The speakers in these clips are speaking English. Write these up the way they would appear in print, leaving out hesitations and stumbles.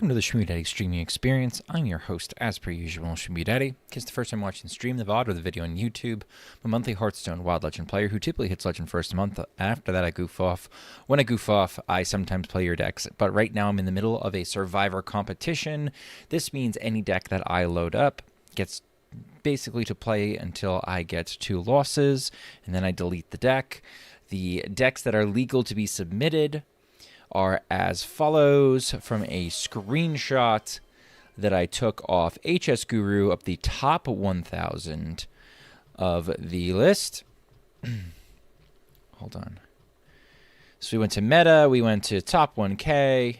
welcome to the Schmoopydady streaming experience. I'm your host, as per usual, Schmoopydady. In case the first time watching the stream, the VOD, or the video on YouTube, I'm a monthly Hearthstone Wild Legend player who typically hits Legend first a month. After that, I goof off. When I goof off, I sometimes play your decks, but right now I'm in the middle of a Survivor competition. This means any deck that I load up gets basically to play until I get 2 losses, and then I delete the deck. The decks that are legal to be submitted are as follows from a screenshot that I took off HS Guru of the top 1,000 of the list. Hold on. So we went to meta, we went to top 1K.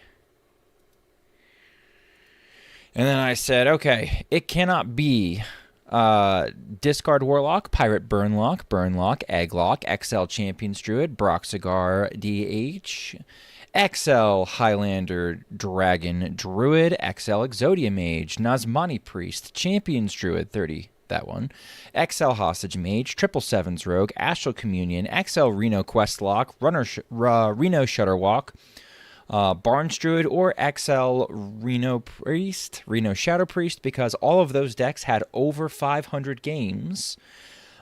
And then I said, okay, it cannot be Discard Warlock, Pirate Burnlock, Egglock, XL Champions Druid, Broxigar DH, XL Highlander Dragon Druid, XL Exodia Mage, Nazmani Priest, Champions Druid 30, that one, XL Hostage Mage, 777's Rogue, Astral Communion, XL Reno Questlock, Reno Shutterwalk, Barnes Druid, or XL Reno Shadow Priest, because all of those decks had over 500 games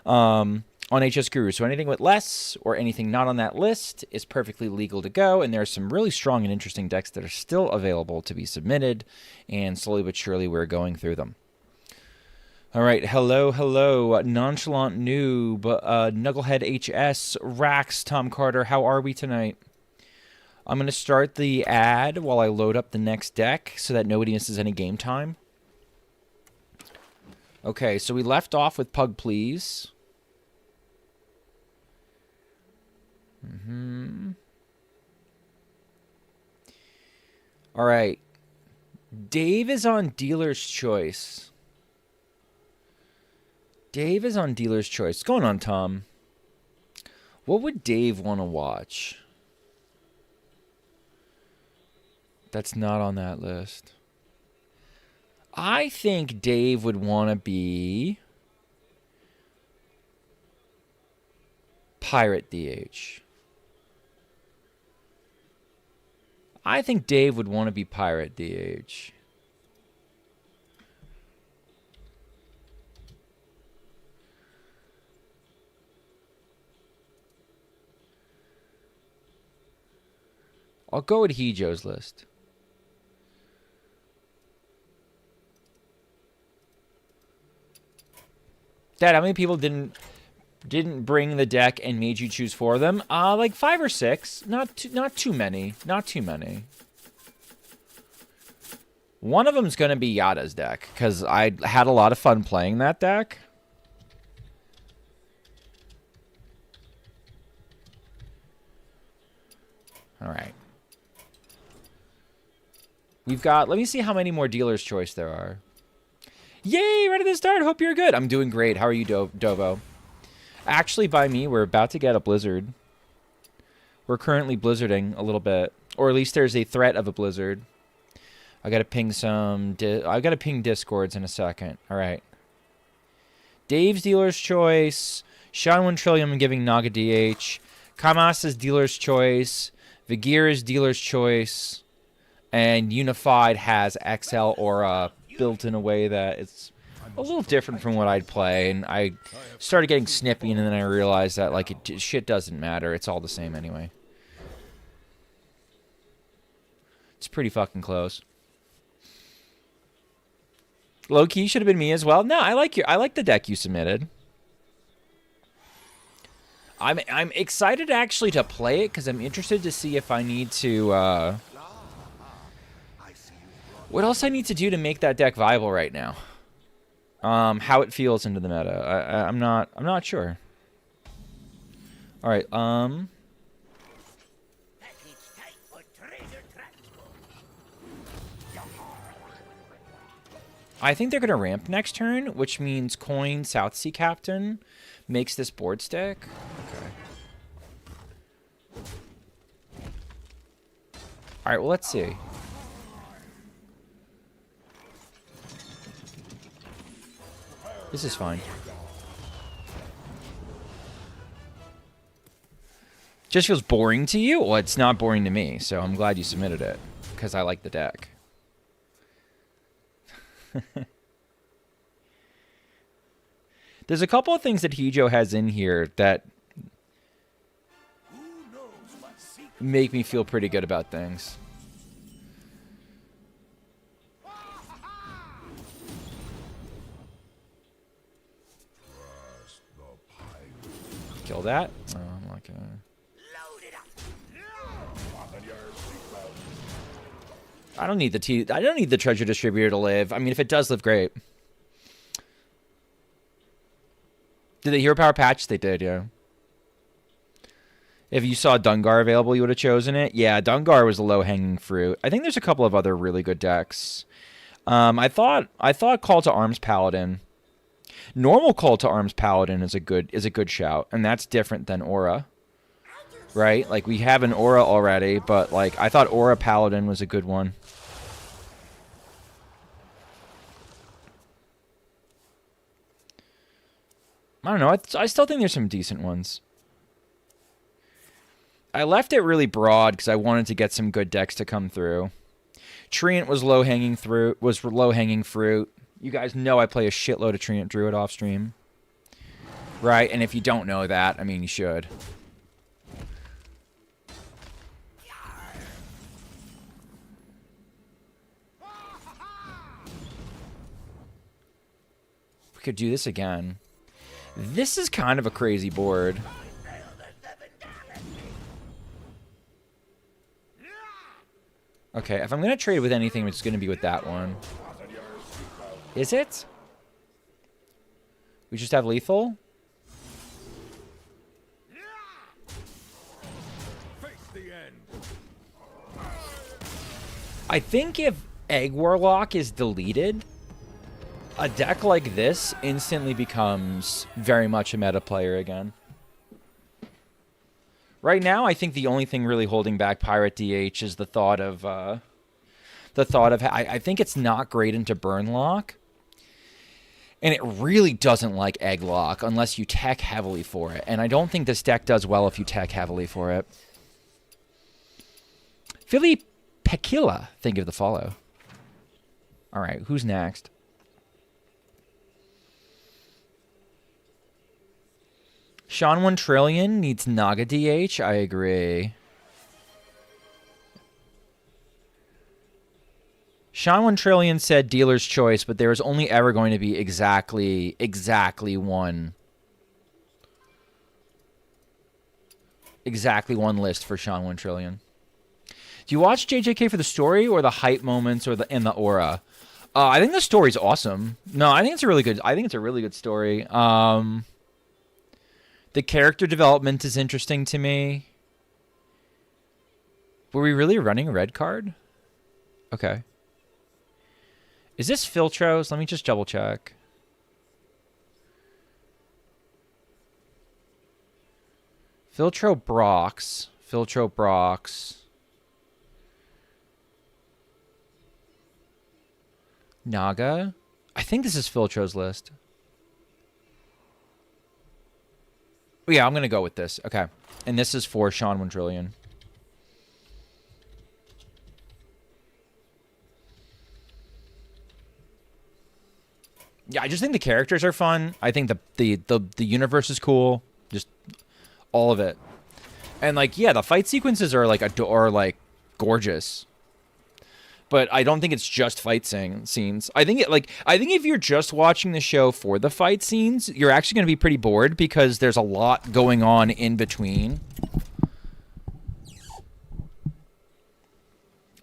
on HS Guru. So anything with less or anything not on that list is perfectly legal to go, and there are some really strong and interesting decks that are still available to be submitted, and slowly but surely we're going through them. All right, hello, Nonchalant Noob, Knucklehead HS, Rax, Tom Carter, how are we tonight? I'm going to start the ad while I load up the next deck so that nobody misses any game time. Okay, so we left off with Pug Please. All right. Dave is on Dealer's Choice. What's going on, Tom? What would Dave want to watch? That's not on that list. I think Dave would want to be Pirate DH. I think Dave would want to be Pirate DH. I'll go with Hijo's list. Dad, how many people didn't bring the deck and made you choose for them? Like 5 or 6. Not too many. One of them's gonna be Yada's deck, because I had a lot of fun playing that deck. All right. We've got, let me see how many more Dealer's Choice there are. Yay, ready to start. Hope you're good. I'm doing great. How are you, Dovo? Actually, by me, we're about to get a blizzard. We're currently blizzarding a little bit, or at least there's a threat of a blizzard. I gotta ping Discords in a second. All right. Dave's Dealer's Choice. Sean 1 Trillium giving Naga DH. Kamas' Dealer's Choice. Vigir's Dealer's Choice. And Unified has XL Aura built in a way that it's a little different from what I'd play, and I started getting snippy, and then I realized that like shit doesn't matter. It's all the same anyway. It's pretty fucking close. Low key should have been me as well. No, I like the deck you submitted. I'm excited actually to play it because I'm interested to see if I need to what else I need to do to make that deck viable right now. How it feels into the meta. I'm not sure. All right. I think they're gonna ramp next turn, which means coin South Sea Captain makes this board stick. Okay. All right. Well, let's see. This is fine. Just feels boring to you? Well, it's not boring to me, so I'm glad you submitted it, because I like the deck. There's a couple of things that Hijo has in here that make me feel pretty good about things. Kill that. Oh, I'm not gonna. I don't need the treasure distributor to live. I mean, if it does live, great. Did they hero power patch? They did, yeah. If you saw Dungar available, you would have chosen it. Yeah, Dungar was a low-hanging fruit. I think there's a couple of other really good decks. I thought Call to Arms Paladin. Normal Call to Arms Paladin is a good shout, and that's different than Aura. Right? Like, we have an Aura already, but like I thought Aura Paladin was a good one. I don't know. I still think there's some decent ones. I left it really broad because I wanted to get some good decks to come through. Treant was low-hanging fruit. You guys know I play a shitload of Treant Druid off stream. Right? And if you don't know that, I mean, you should. We could do this again. This is kind of a crazy board. Okay, if I'm going to trade with anything, it's going to be with that one. Is it? We just have lethal? I think if Egg Warlock is deleted, a deck like this instantly becomes very much a meta player again. Right now, I think the only thing really holding back Pirate DH is the thought of I think it's not great into Burnlock, and it really doesn't like Egglock unless you tech heavily for it. And I don't think this deck does well if you tech heavily for it. Philly Pekila, think of the follow. All right, who's next? Sean 1 Trillion needs Naga DH. I agree. Sean 1 Trillion said dealer's choice, but there is only ever going to be exactly one. Exactly one list for Sean 1 Trillion. Do you watch JJK for the story or the hype moments or the aura? I think the story's awesome. No, I think it's a really good story. The character development is interesting to me. Were we really running a red card? Okay. Is this Filtros? Let me just double check. Filtro Brox. Naga. I think this is Filtro's list. Yeah, I'm going to go with this. Okay. And this is for Sean 1 Trillion. Yeah, I just think the characters are fun. I think the universe is cool. Just all of it. And like, yeah, the fight sequences are like gorgeous. But I don't think it's just fight scenes. I think if you're just watching the show for the fight scenes, you're actually going to be pretty bored because there's a lot going on in between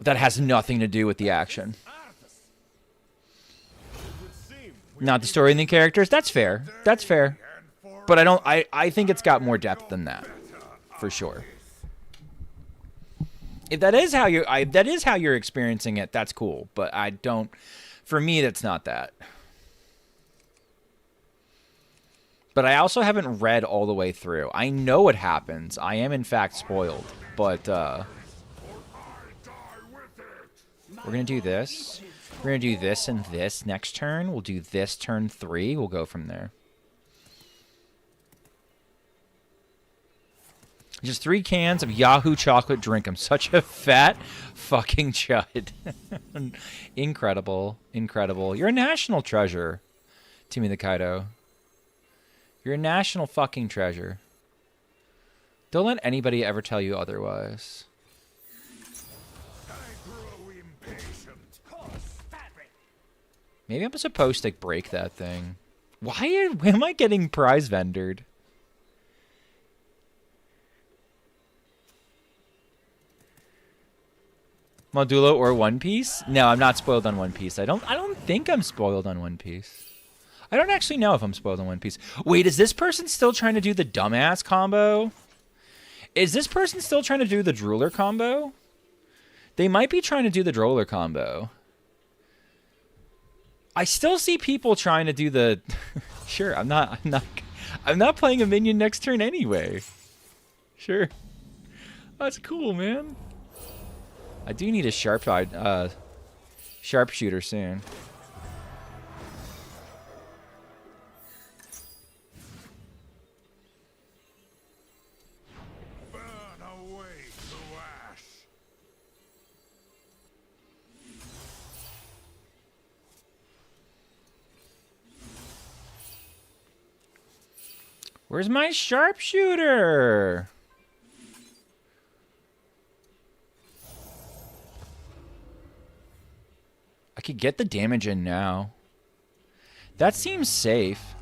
that has nothing to do with the action. Not the story and the characters. That's fair. That's fair. But I think it's got more depth than that, for sure. If that is how you're experiencing it, that's cool. But I don't. For me, that's not that. But I also haven't read all the way through. I know what happens. I am in fact spoiled. But we're gonna do this. We're gonna do this and this next turn. We'll do this turn 3. We'll go from there. Just 3 cans of Yahoo chocolate drink. I'm such a fat fucking chud. Incredible. Incredible. You're a national treasure, Timmy the Kaido. You're a national fucking treasure. Don't let anybody ever tell you otherwise. Maybe I'm supposed to break that thing. Why am I getting prize vendored? Modulo or One Piece? No, I'm not spoiled on One Piece. I don't think I'm spoiled on One Piece. I don't actually know if I'm spoiled on One Piece. Wait, is this person still trying to do the dumbass combo? Is this person still trying to do the drooler combo? They might be trying to do the drooler combo. I still see people trying to do the sure, I'm not playing a minion next turn anyway. Sure. That's cool, man. I do need a sharpshooter soon. Burn away to ash. Where's my sharpshooter? I could get the damage in now. That seems safe.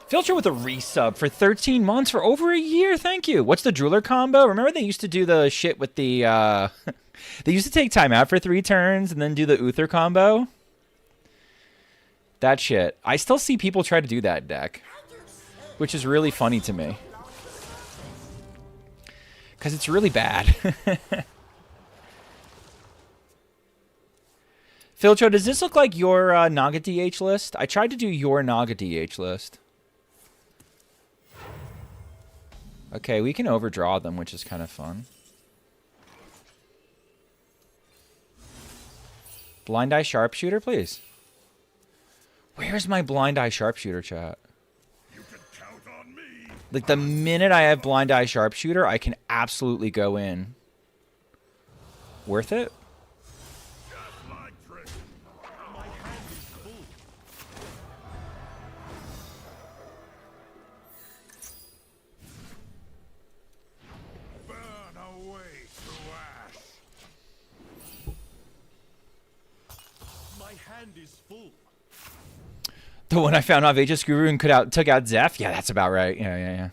Filter with a resub for 13 months for over a year. Thank you. What's the drooler combo? Remember they used to do the shit with the... they used to take time out for 3 turns and then do the Uther combo? That shit. I still see people try to do that deck. Which is really funny to me. Because it's really bad. Filtro, does this look like your Naga DH list? I tried to do your Naga DH list. Okay, we can overdraw them, which is kind of fun. Blind Eye Sharpshooter, please. Where's my Blind Eye Sharpshooter, chat? You can count on me. Like, the minute I have Blind Eye Sharpshooter, I can absolutely go in. Worth it? Just like Trick. My hand is full. Burn away to ash. My hand is full. The one I found off Aegis Guru and took out Zeph? Yeah, that's about right. Yeah.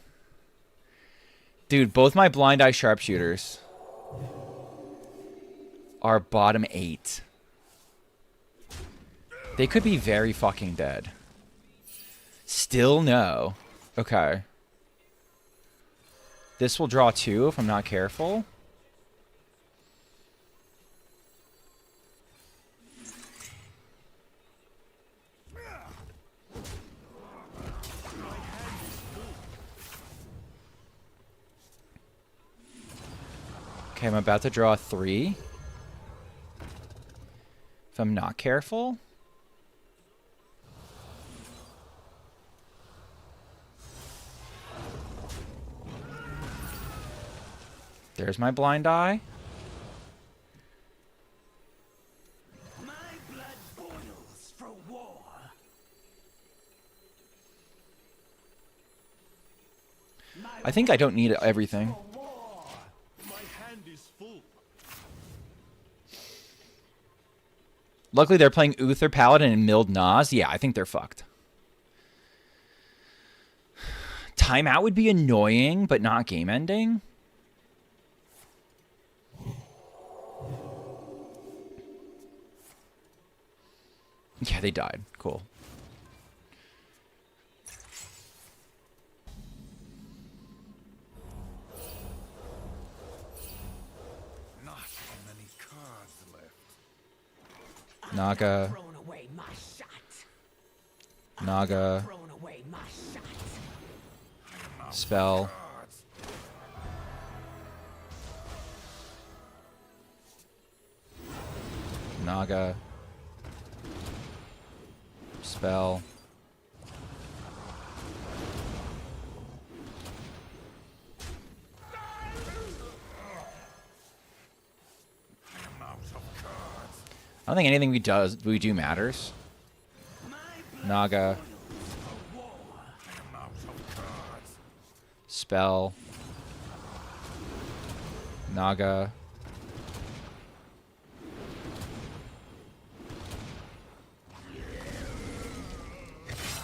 Dude, both my Blind Eye Sharpshooters are bottom 8. They could be very fucking dead. Still no. Okay. This will draw 2 if I'm not careful. Okay, I'm about to draw 3. If I'm not careful. There's my Blind Eye. My blood boils for war. I think I don't need everything. Luckily, they're playing Uther Paladin and Milled Nas. Yeah, I think they're fucked. Timeout would be annoying, but not game-ending. Yeah, they died. Cool. Not so many cards left. Naga. Thrown away my shot. Naga. Thrown away my shot. Spell. Cards. Naga. Spell. I don't think anything we do matters. Naga. Spell. Naga.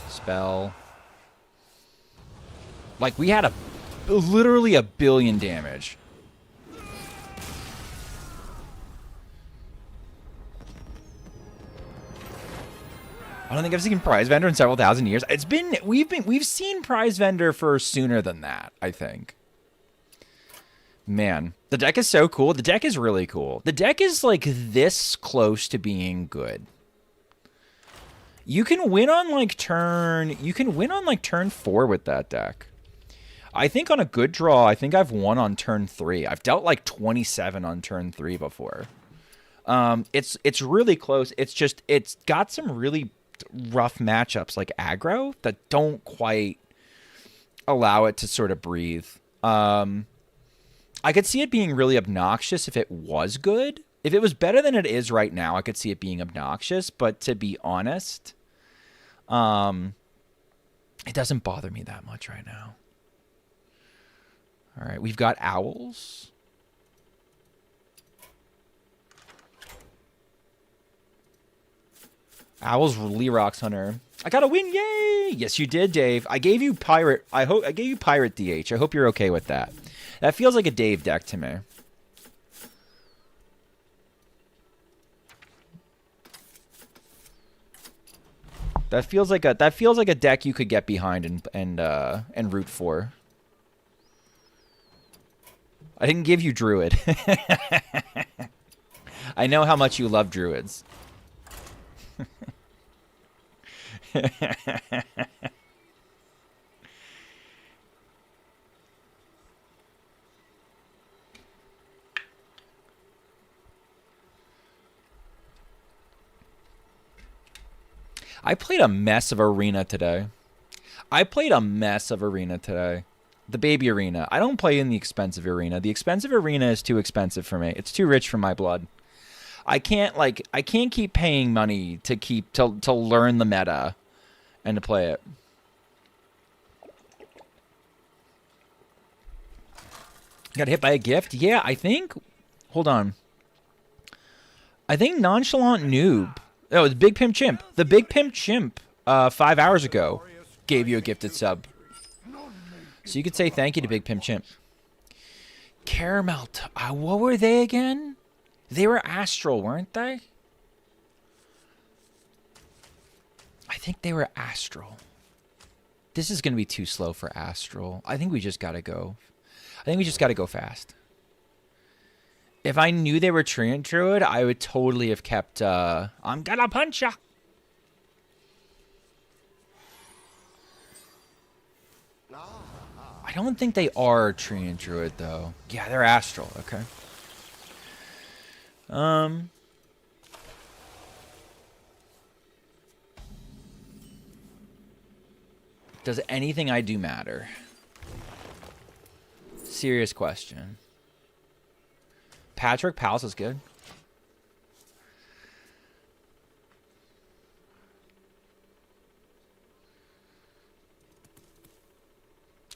Spell. Like, we had literally a billion damage. I don't think I've seen Prize Vendor in several thousand years. We've seen Prize Vendor for sooner than that, I think. Man, the deck is so cool. The deck is really cool. The deck is like this close to being good. You can win on like turn 4 with that deck. I think on a good draw, I think I've won on turn 3. I've dealt like 27 on turn 3 before. It's really close. It's got some really rough matchups like aggro that don't quite allow it to sort of breathe. I could see it being really obnoxious if it was good. If it was better than it is right now, I could see it being obnoxious. But to be honest, it doesn't bother me that much right now. All right, we've got owls. Owls Lerox Hunter. I got a win, yay! Yes, you did, Dave. I gave you Pirate. I gave you Pirate DH. I hope you're okay with that. That feels like a Dave deck to me. That feels like a deck you could get behind and root for. I didn't give you Druid. I know how much you love Druids. I played a mess of Arena today. The baby Arena. I don't play in the expensive Arena. The expensive Arena is too expensive for me. It's too rich for my blood. I can't keep paying money to learn the meta and to play it. Got hit by a gift? Yeah, I think. Hold on. I think Nonchalant Noob. Oh, the Big Pimp Chimp. The Big Pimp Chimp 5 hours ago gave you a gifted sub. So you could say thank you to Big Pimp Chimp. Caramel. What were they again? They were Astral, weren't they? I think they were Astral. This is going to be too slow for Astral. I think we just got to go. I think we just got to go fast. If I knew they were Treant Druid, I would totally have kept, I'm gonna punch ya! I don't think they are Treant Druid, though. Yeah, they're Astral. Okay. Does anything I do matter? Serious question. Patrick Palace is good.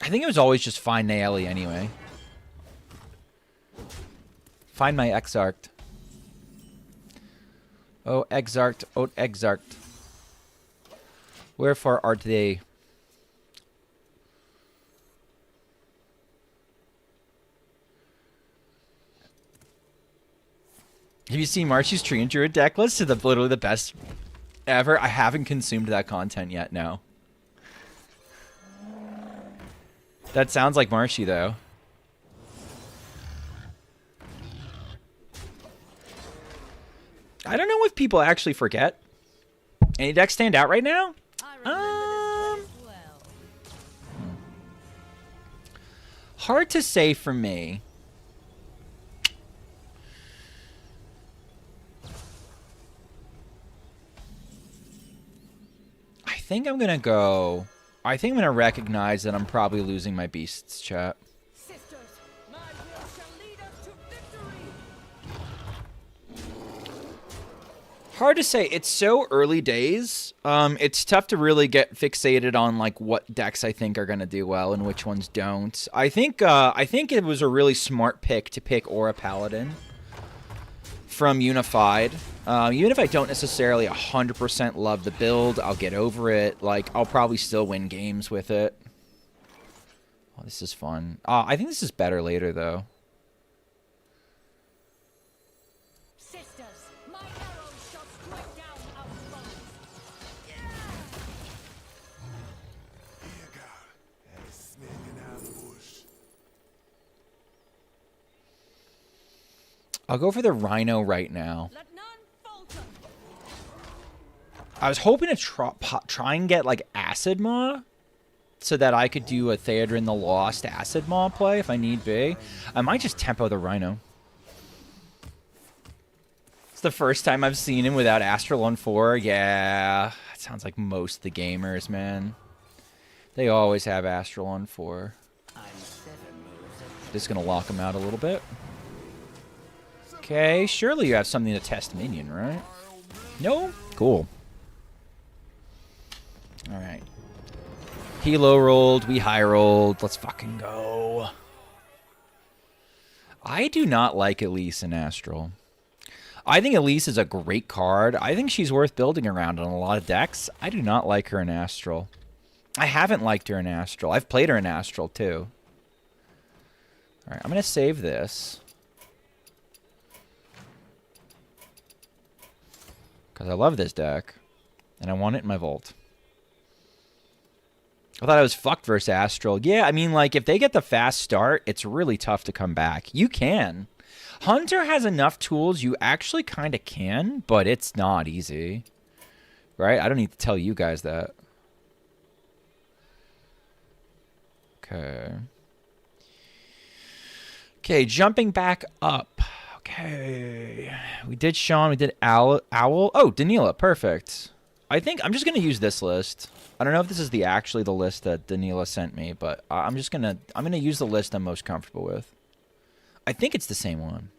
I think it was always just find Naeli anyway. Find my Exarch. Oh, Exarch. Oh, Exarch. Wherefore art they? Have you seen Marshy's Treant Druid deck list? It's literally the best ever. I haven't consumed that content yet, no. That sounds like Marshy, though. I don't know if people actually forget. Any decks stand out right now? Hard to say for me. I think I'm gonna go. I think I'm gonna recognize that I'm probably losing my beasts, chat. Sisters, my will shall lead us to victory. Hard to say. It's so early days. It's tough to really get fixated on like what decks I think are gonna do well and which ones don't. I think it was a really smart pick to pick Aura Paladin from Unified. Even if I don't necessarily 100% love the build, I'll get over it. Like, I'll probably still win games with it. Oh, this is fun. I think this is better later, though. Sisters, my arrows shall strike down our foes. I'll go for the Rhino right now. Let none falter. I was hoping to try and get, like, Acid Maw, so that I could do a Theodrin the Lost Acid Maw play if I need be. I might just tempo the Rhino. It's the first time I've seen him without Astral on 4. Yeah, that sounds like most of the gamers, man. They always have Astral on 4. Just gonna lock him out a little bit. Okay, surely you have something to test minion, right? No? Cool. Alright. He low rolled, we high rolled. Let's fucking go. I do not like Elise in Astral. I think Elise is a great card. I think she's worth building around on a lot of decks. I do not like her in Astral. I haven't liked her in Astral. I've played her in Astral too. Alright, I'm going to save this. Because I love this deck. And I want it in my vault. I thought I was fucked versus Astral. Yeah, I mean, like, if they get the fast start, it's really tough to come back. You can. Hunter has enough tools you actually kind of can, but it's not easy. Right? I don't need to tell you guys that. Okay. Okay, jumping back up. Okay. We did Sean, we did Owl. Oh, Danila, perfect. I think I'm just going to use this list. I don't know if this is actually the list that Danila sent me, but I'm going to use the list I'm most comfortable with. I think it's the same one.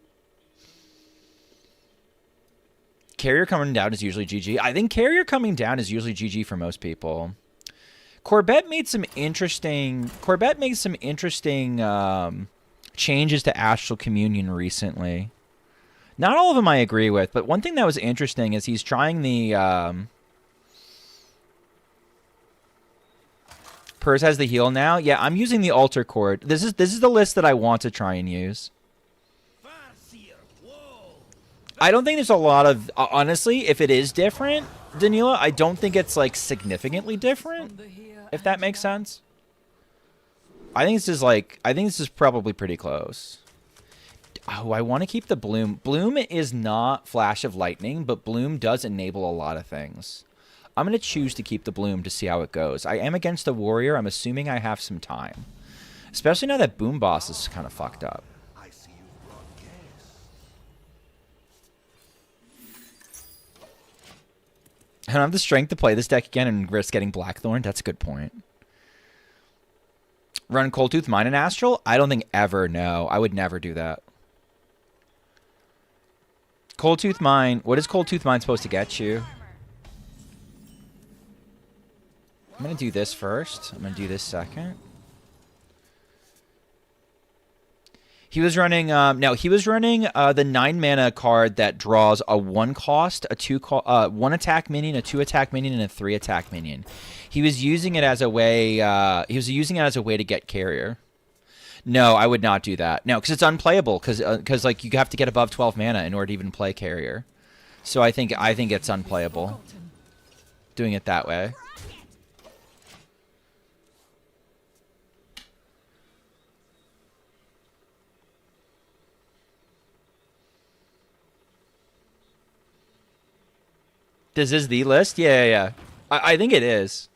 Carrier coming down is usually GG. I think Carrier coming down is usually GG for most people. Corbett made some interesting changes to Astral Communion recently. Not all of them I agree with, but one thing that was interesting is he's trying the Purse has the heal now. Yeah, I'm using the altar cord. This is the list that I want to try and use. I don't think there's a lot of honestly, if it is different, Danila, I don't think it's like significantly different. If that makes sense. I think this is probably pretty close. Oh, I want to keep the Bloom. Bloom is not Flash of Lightning, but Bloom does enable a lot of things. I'm going to choose to keep the Bloom to see how it goes. I am against the Warrior. I'm assuming I have some time. Especially now that Boom Boss is kind of fucked up. I don't have the strength to play this deck again and risk getting Blackthorn. That's a good point. Run Cold Tooth Mine and Astral? I don't think ever, no. I would never do that. Cold Tooth Mine. What is Cold Tooth Mine supposed to get you? I'm going to do this first. I'm going to do this second. He was running, he was running the 9 mana card that draws a 1 cost, a 1 attack minion, a 2 attack minion, and a 3 attack minion. He was using it as a way, to get Carrier. No, I would not do that. No, because it's unplayable, because like you have to get above 12 mana in order to even play Carrier. So I think it's unplayable doing it that way. This is the list? Yeah. I think it is.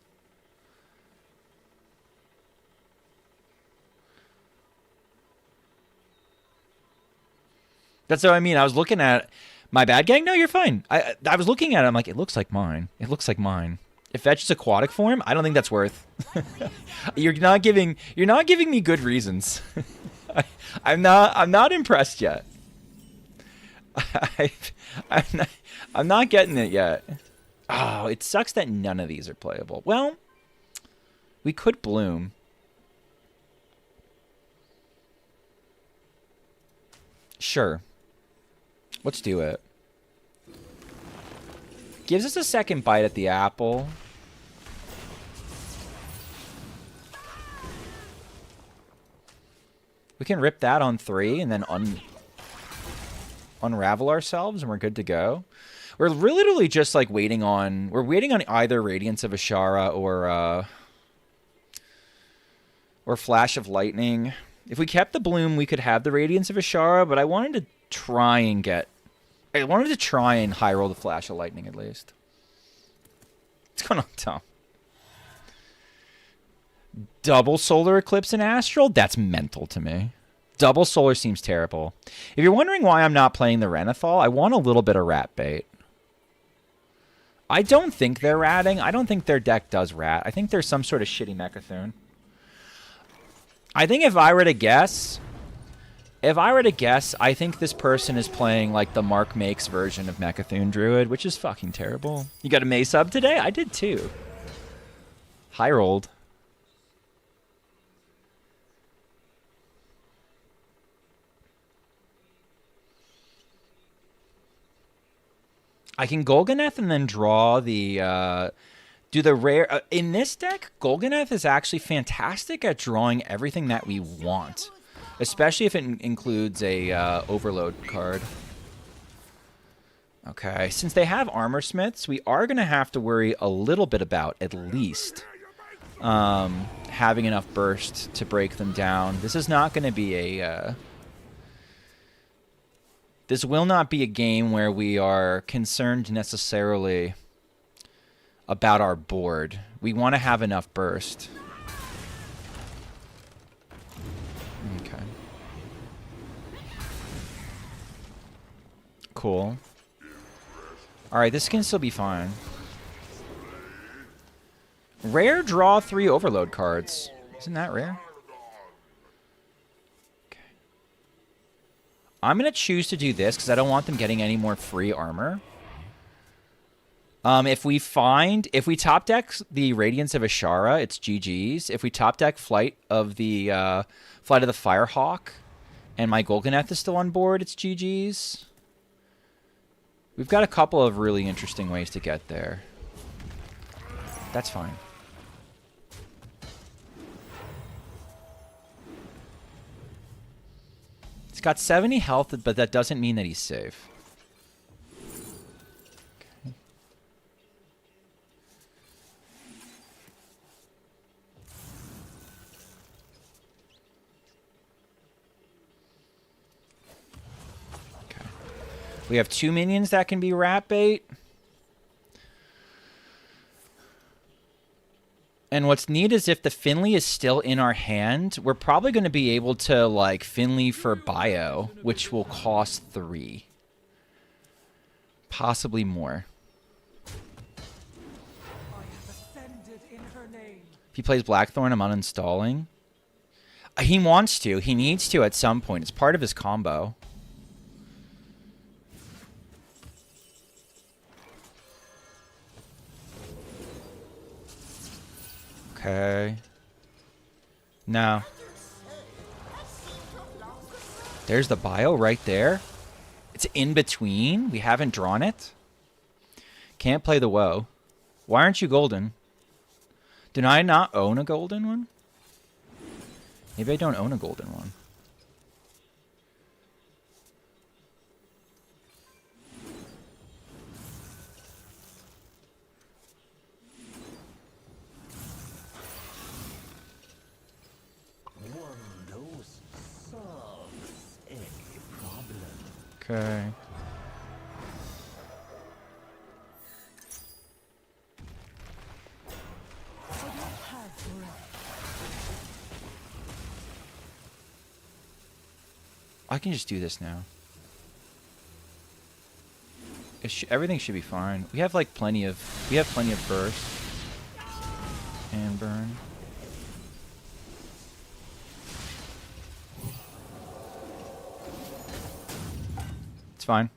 That's what I mean. I was looking at my bad gang. No, you're fine. I was looking at it. I'm like, it looks like mine. It looks like mine. If that's just aquatic form, I don't think that's worth. You're not giving me good reasons. I'm not impressed yet. I, I'm not, I'm not getting it yet. Oh, it sucks that none of these are playable. Well, we could bloom. Sure. Let's do it. Gives us a second bite at the apple. We can rip that on 3 and then unravel ourselves and we're good to go. We're literally just like waiting on... We're waiting on either Radiance of Ashara or Flash of Lightning. If we kept the bloom, we could have the Radiance of Ashara, but I wanted to try and high roll the Flash of Lightning at least. What's going on, Tom? Double Solar Eclipse and Astral? That's mental to me. Double Solar seems terrible. If you're wondering why I'm not playing the Renathal, I want a little bit of rat bait. I don't think they're ratting. I don't think their deck does rat. I think there's some sort of shitty Mechathune. I think if I were to guess, I think this person is playing like the Mark Makes version of Mechathune Druid, which is fucking terrible. You got a May sub today? I did too. High rolled. I can Golganeth and then draw the... do the rare... in this deck, Golganeth is actually fantastic at drawing everything that we want. Especially if it includes a Overload card. Okay, since they have Armor Smiths, we are going to have to worry a little bit about, at least, having enough burst to break them down. This is not going to be a... this will not be a game where we are concerned necessarily about our board. We want to have enough burst. Okay. Cool. Alright, this can still be fine. Rare draw 3 Overload cards. Isn't that rare? Okay. I'm going to choose to do this because I don't want them getting any more free armor. If we top deck the Radiance of Ashara, it's GG's. If we top deck Flight of the Firehawk, and my Golganeth is still on board, it's GG's. We've got a couple of really interesting ways to get there. That's fine. He's got 70 health, but that doesn't mean that he's safe. We have 2 minions that can be rat bait. And what's neat is if the Finley is still in our hand, we're probably going to be able to, like, Finley for bio, which will cost 3. Possibly more. If he plays Blackthorn, I'm uninstalling. He wants to. He needs to at some point. It's part of his combo. Okay. No. There's the bio right there. It's in between. We haven't drawn it. Can't play the woe. Why aren't you golden? Do I not own a golden one? Maybe I don't own a golden one. Okay. I can just do this now. Everything should be fine. We have like plenty of burst and burn. It's fine.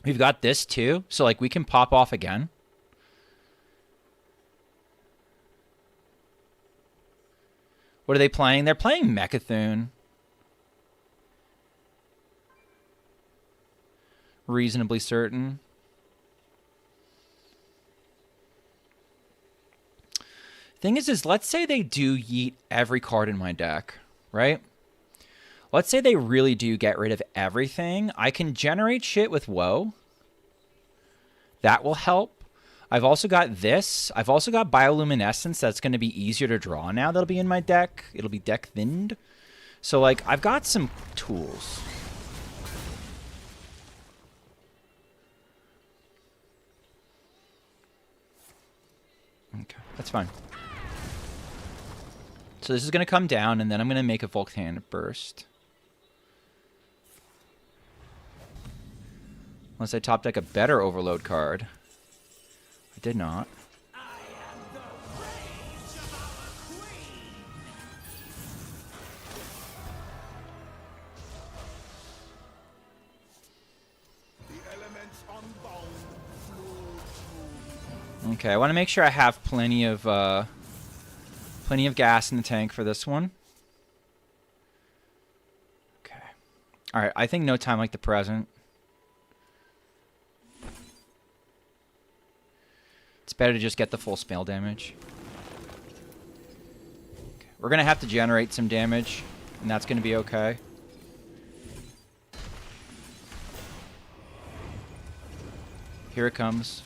We've got this too, so like we can pop off again. What are they playing? They're playing Mechathune. Reasonably certain. Thing is let's say they do yeet every card in my deck, right? Let's say they really do get rid of everything. I can generate shit with Woe. That will help. I've also got this. I've also got Bioluminescence. That's going to be easier to draw now. That'll be in my deck. It'll be deck thinned. So, like, I've got some tools. Okay, that's fine. So this is going to come down, and then I'm going to make a Volcanic Burst. Unless I top deck a better Overload card. I did not. Okay, I want to make sure I have plenty of gas in the tank for this one. Okay. All right, I think no time like the present. It's better to just get the full spell damage. Okay. We're going to have to generate some damage, and that's going to be okay. Here it comes.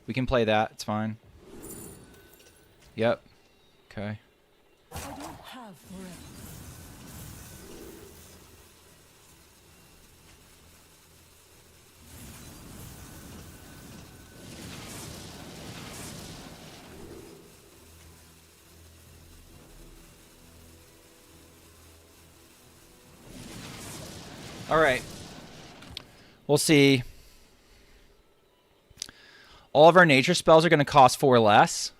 We can play that. It's fine. Yep. Okay. I don't have forever. All right. We'll see. All of our nature spells are going to cost 4 less.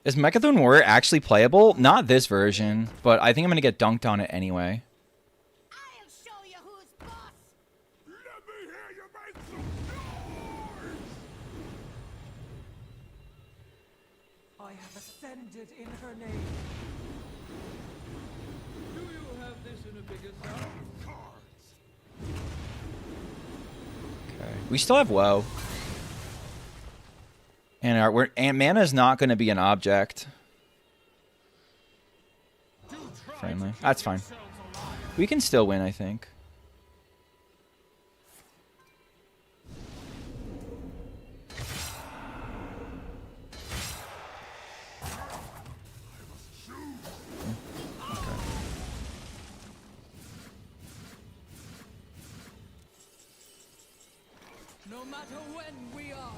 Is Mechathune Warrior actually playable? Not this version, but I think I'm going to get dunked on it anyway. I'll show you who's boss. Let me hear you make some noise! I have ascended in her name. Do you have this in a bigger size? Cards! Okay. We still have Woe. And mana is not going to be an object. Friendly. That's fine. We can still win, I think. No matter when we are,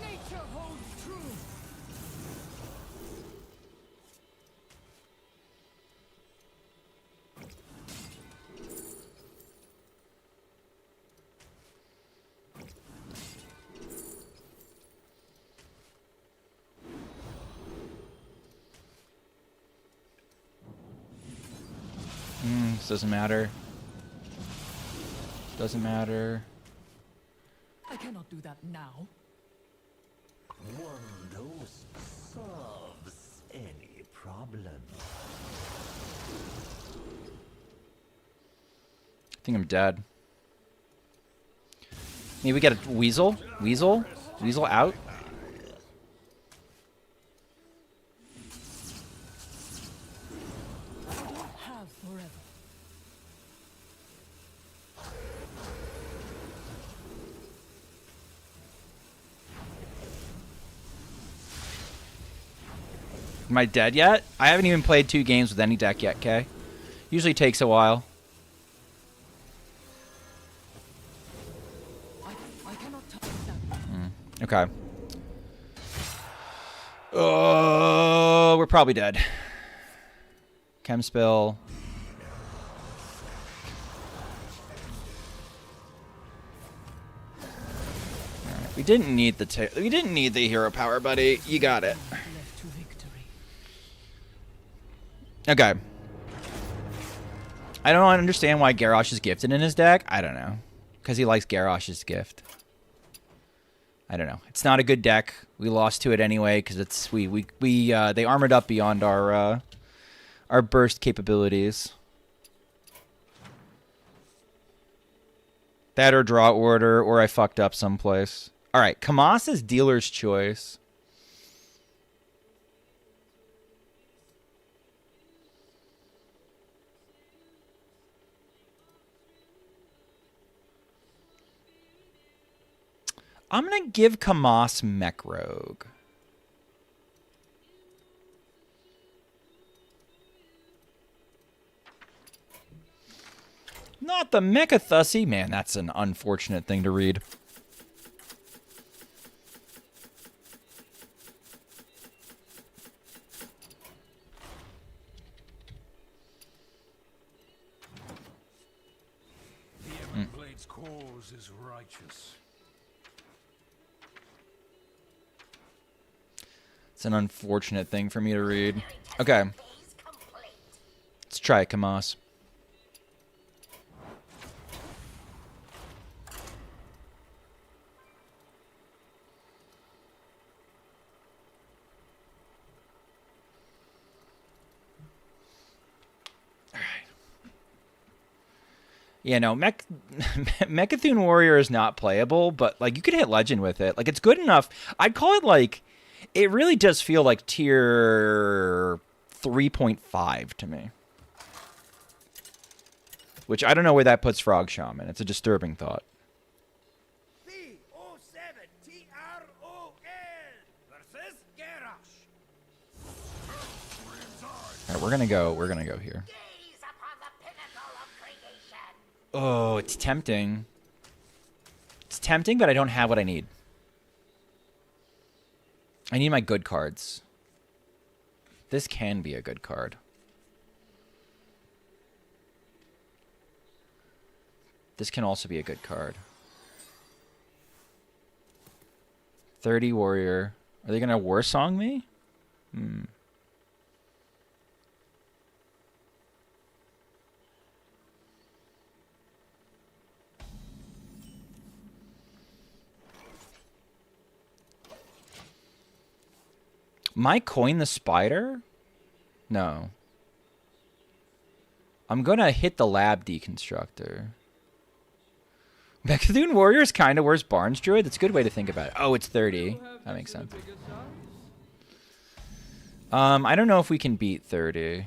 nature holds true. This doesn't matter. Doesn't matter. I cannot do that now. One dose solves any problem. I think I'm dead. Maybe we get a Weasel? Weasel? Weasel out? I don't have forever. Am I dead yet? I haven't even played 2 games with any deck yet, Kay. Usually takes a while. I cannot touch that. Okay. Oh, we're probably dead. Chem spill. Alright. We didn't need the hero power, buddy. You got it. Left to victory. Okay. I don't understand why Garrosh is gifted in his deck. I don't know. Because he likes Garrosh's gift. I don't know. It's not a good deck. We lost to it anyway because it's they armored up beyond our burst capabilities. That or draw order, or I fucked up someplace. All right, Kamas is dealer's choice. I'm going to give Kamas Mech Rogue. Not the Mechathussy. Man, that's an unfortunate thing to read. The Everblade's cause is righteous. It's an unfortunate thing for me to read. Okay. Let's try it, Kamas. Yeah, no, Mechathune Warrior is not playable, but, like, you could hit Legend with it. Like, it's good enough. I'd call it, like, it really does feel like tier 3.5 to me. Which, I don't know where that puts Frog Shaman. It's a disturbing thought. B-O-7-T-R-O-L versus Garrosh. All right, we're gonna go here. Oh, it's tempting. It's tempting, but I don't have what I need. I need my good cards. This can be a good card. This can also be a good card. 30 Warrior. Are they going to War Song me? Might coin the spider? No. I'm gonna hit the lab deconstructor. Mechathune Warrior is kind of worse Barnes Druid. That's a good way to think about it. Oh, it's 30. That makes sense. I don't know if we can beat 30.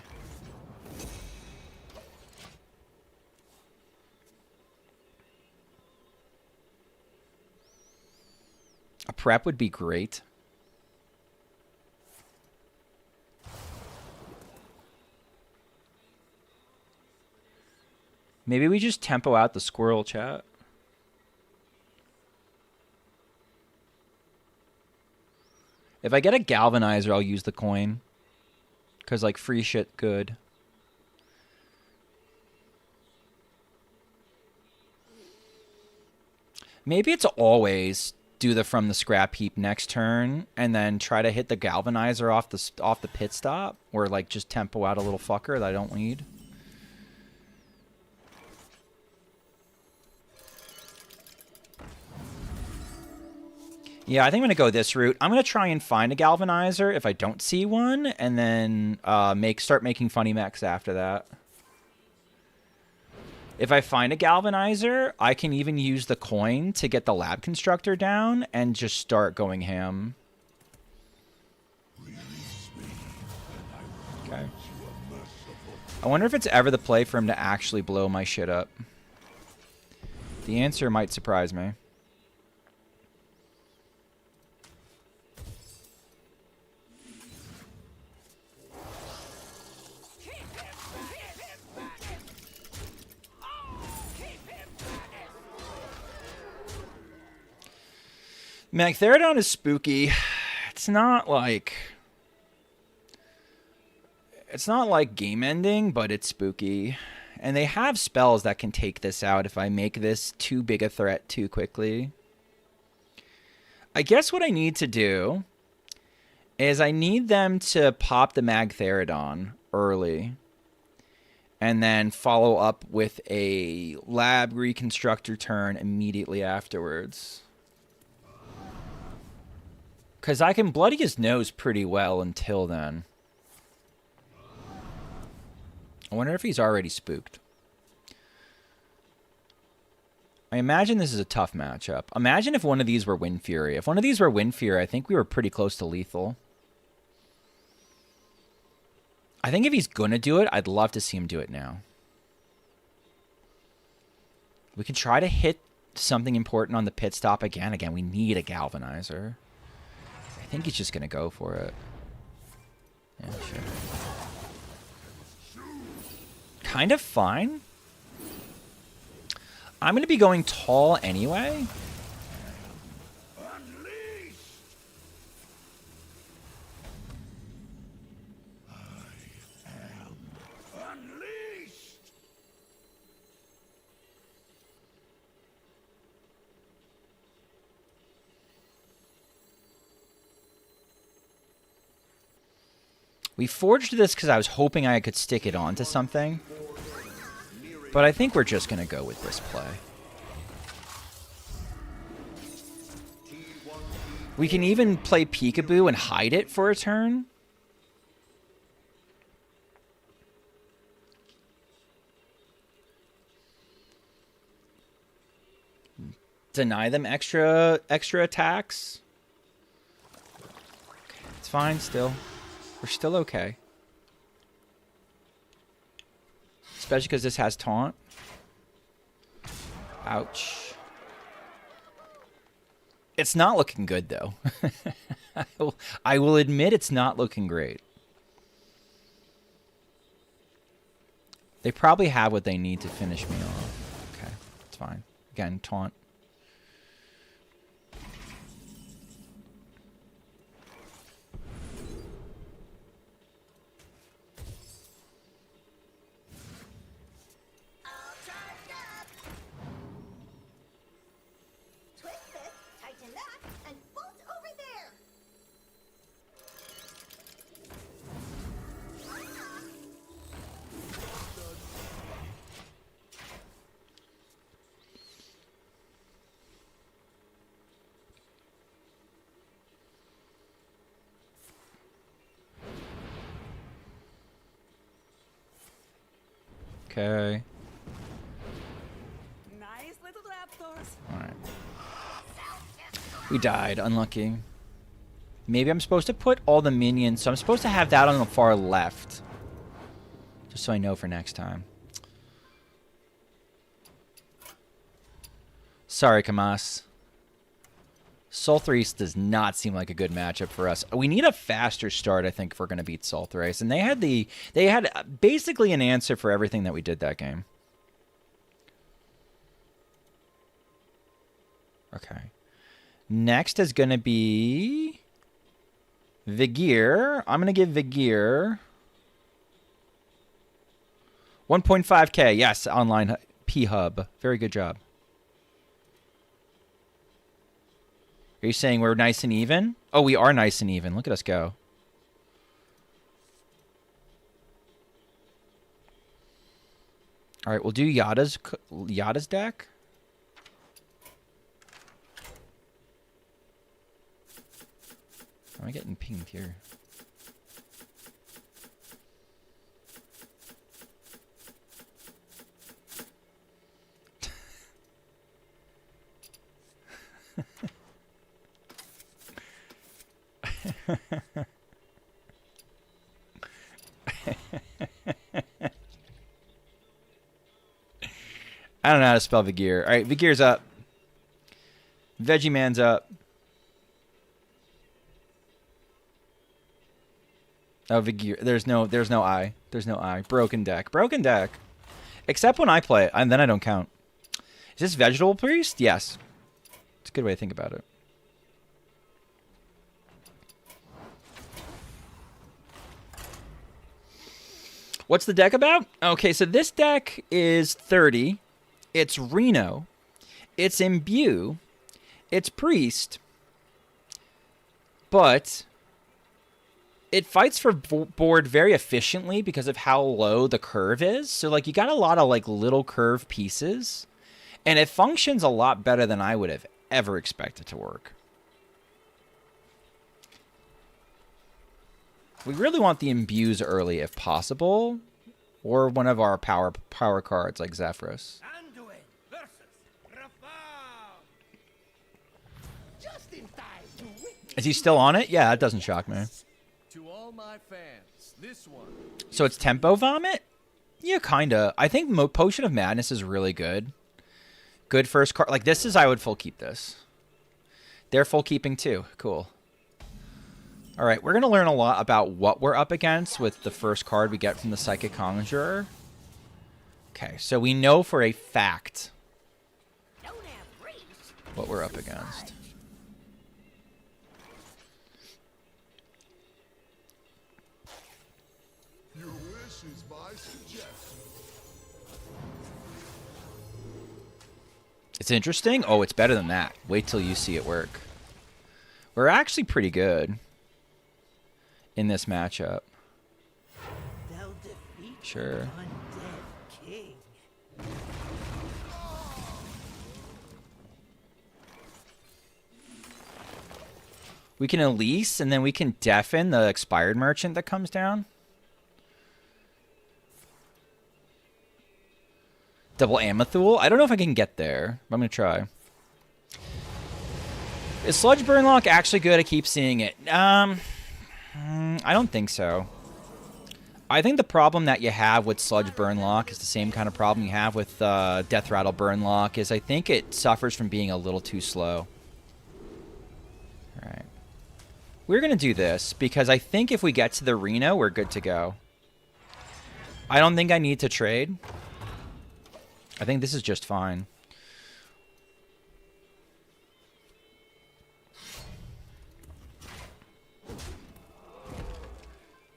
A prep would be great. Maybe we just tempo out the squirrel chat. If I get a galvanizer, I'll use the coin. Because, like, free shit good. Maybe it's always do the from the scrap heap next turn and then try to hit the galvanizer off the pit stop. Or, like, just tempo out a little fucker that I don't need. Yeah, I think I'm going to go this route. I'm going to try and find a galvanizer if I don't see one, and then start making funny mechs after that. If I find a galvanizer, I can even use the coin to get the lab constructor down and just start going ham. Okay. I wonder if it's ever the play for him to actually blow my shit up. The answer might surprise me. Magtheridon is spooky. It's not like game ending, but it's spooky. And they have spells that can take this out if I make this too big a threat too quickly. I guess what I need to do is I need them to pop the Magtheridon early and then follow up with a Lab Reconstructor turn immediately afterwards. Because I can bloody his nose pretty well until then. I wonder if he's already spooked. I imagine this is a tough matchup. Imagine if one of these were Wind Fury. If one of these were Wind Fury, I think we were pretty close to lethal. I think if he's going to do it, I'd love to see him do it now. We can try to hit something important on the pit stop again. Again, we need a Galvanizer. I think he's just going to go for it. Yeah, sure. Kind of fine. I'm going to be going tall anyway. We forged this because I was hoping I could stick it onto something. But I think we're just going to go with this play. We can even play Peekaboo and hide it for a turn. Deny them extra attacks. Okay, it's fine still. We're still okay. Especially because this has taunt. Ouch. It's not looking good, though. I will admit it's not looking great. They probably have what they need to finish me off. Okay, it's fine. Again, taunt. Okay. Nice little raptors. Alright. We died. Unlucky. Maybe I'm supposed to put all the minions. So I'm supposed to have that on the far left. Just so I know for next time. Sorry, Kamas. Sulthrace does not seem like a good matchup for us. We need a faster start, I think, if we're going to beat Sulthrace. And they had basically an answer for everything that we did that game. Okay. Next is going to be Vigir. I'm going to give Vigir 1.5k. Yes, online P-Hub. Very good job. Are you saying we're nice and even? Oh, we are nice and even. Look at us go. All right, we'll do Yada's deck. How am I getting pinged here? I don't know how to spell Vigir. All right, Vigir's up. Veggie Man's up. Oh, Vigir. There's no I. There's no I. Broken deck. Broken deck. Except when I play it, and then I don't count. Is this Vegetable Priest? Yes. It's a good way to think about it. What's the deck about? Okay, so this deck is 30. It's Reno. It's Imbue. It's Priest. But it fights for board very efficiently because of how low the curve is. So, like, you got a lot of, like, little curve pieces. And it functions a lot better than I would have ever expected to work. We really want the imbues early if possible. Or one of our power cards like Zephrys. Anduin versus Rafal. Just in time to witness. Is he still on it? Yeah, that doesn't shock me. To all my fans, this one. So it's Tempo Vomit? Yeah, kinda. I think Potion of Madness is really good. Good first card. Like, this is, I would full keep this. They're full keeping too. Cool. All right, we're going to learn a lot about what we're up against with the first card we get from the Psychic Conjurer. Okay, so we know for a fact what we're up against. Your wish is my suggestion. It's interesting. Oh, it's better than that. Wait till you see it work. We're actually pretty good in this matchup. They'll defeat Sure. the undead king. We can Elise, and then we can deafen the expired merchant that comes down. Double Amathul? I don't know if I can get there, but I'm going to try. Is Sludge Burnlock actually good? I keep seeing it. I don't think so. I think the problem that you have with Sludge Burnlock is the same kind of problem you have with Death Rattle Burnlock, is I think it suffers from being a little too slow. Alright. We're going to do this, because I think if we get to the Reno, we're good to go. I don't think I need to trade. I think this is just fine.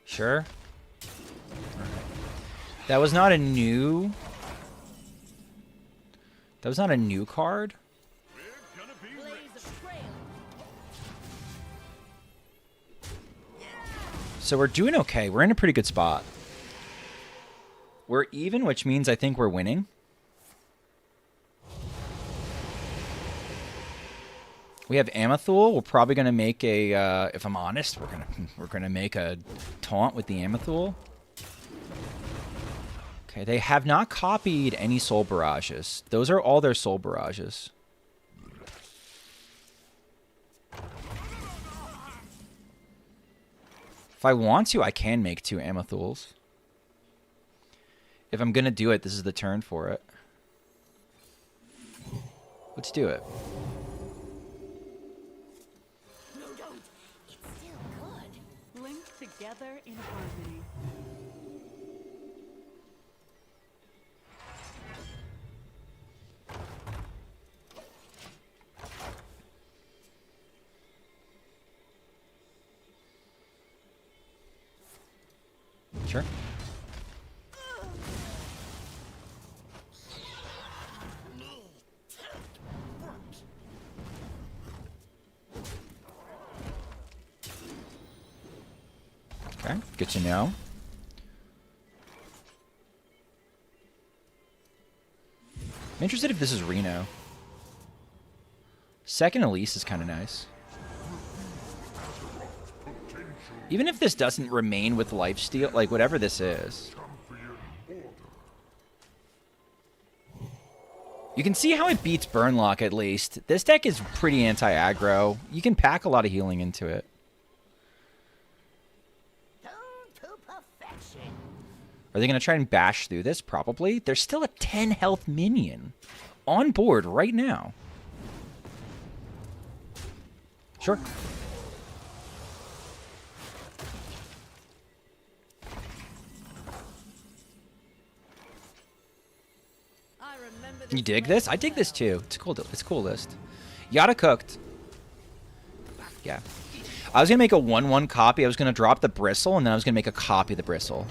Sure. That was not a new... That was not a new card? We're gonna be Blaze rich. of trail. So we're doing okay. We're in a pretty good spot. We're even, which means I think we're winning. We have Amathul. We're probably gonna make a. If I'm honest, we're gonna make a taunt with the Amathul. Okay, they have not copied any Soul Barrages. Those are all their Soul Barrages. If I want to, I can make 2 Amathuls. If I'm gonna do it, this is the turn for it. Let's do it. No, don't. It's still good. Linked together in harmony. Sure. Okay, good to know. I'm interested if this is Reno. Second Elise is kind of nice. Even if this doesn't remain with lifesteal, like whatever this is. You can see how it beats Burnlock at least. This deck is pretty anti-aggro. You can pack a lot of healing into it. Down to perfection. Are they going to try and bash through this? Probably. There's still a 10 health minion on board right now. Sure. I remember You this dig lane this? I dig this well. too. It's cool. It's a cool list. Yada cooked. Yeah. I was going to make a 1/1 copy. I was going to drop the Bristle, and then I was going to make a copy of the Bristle.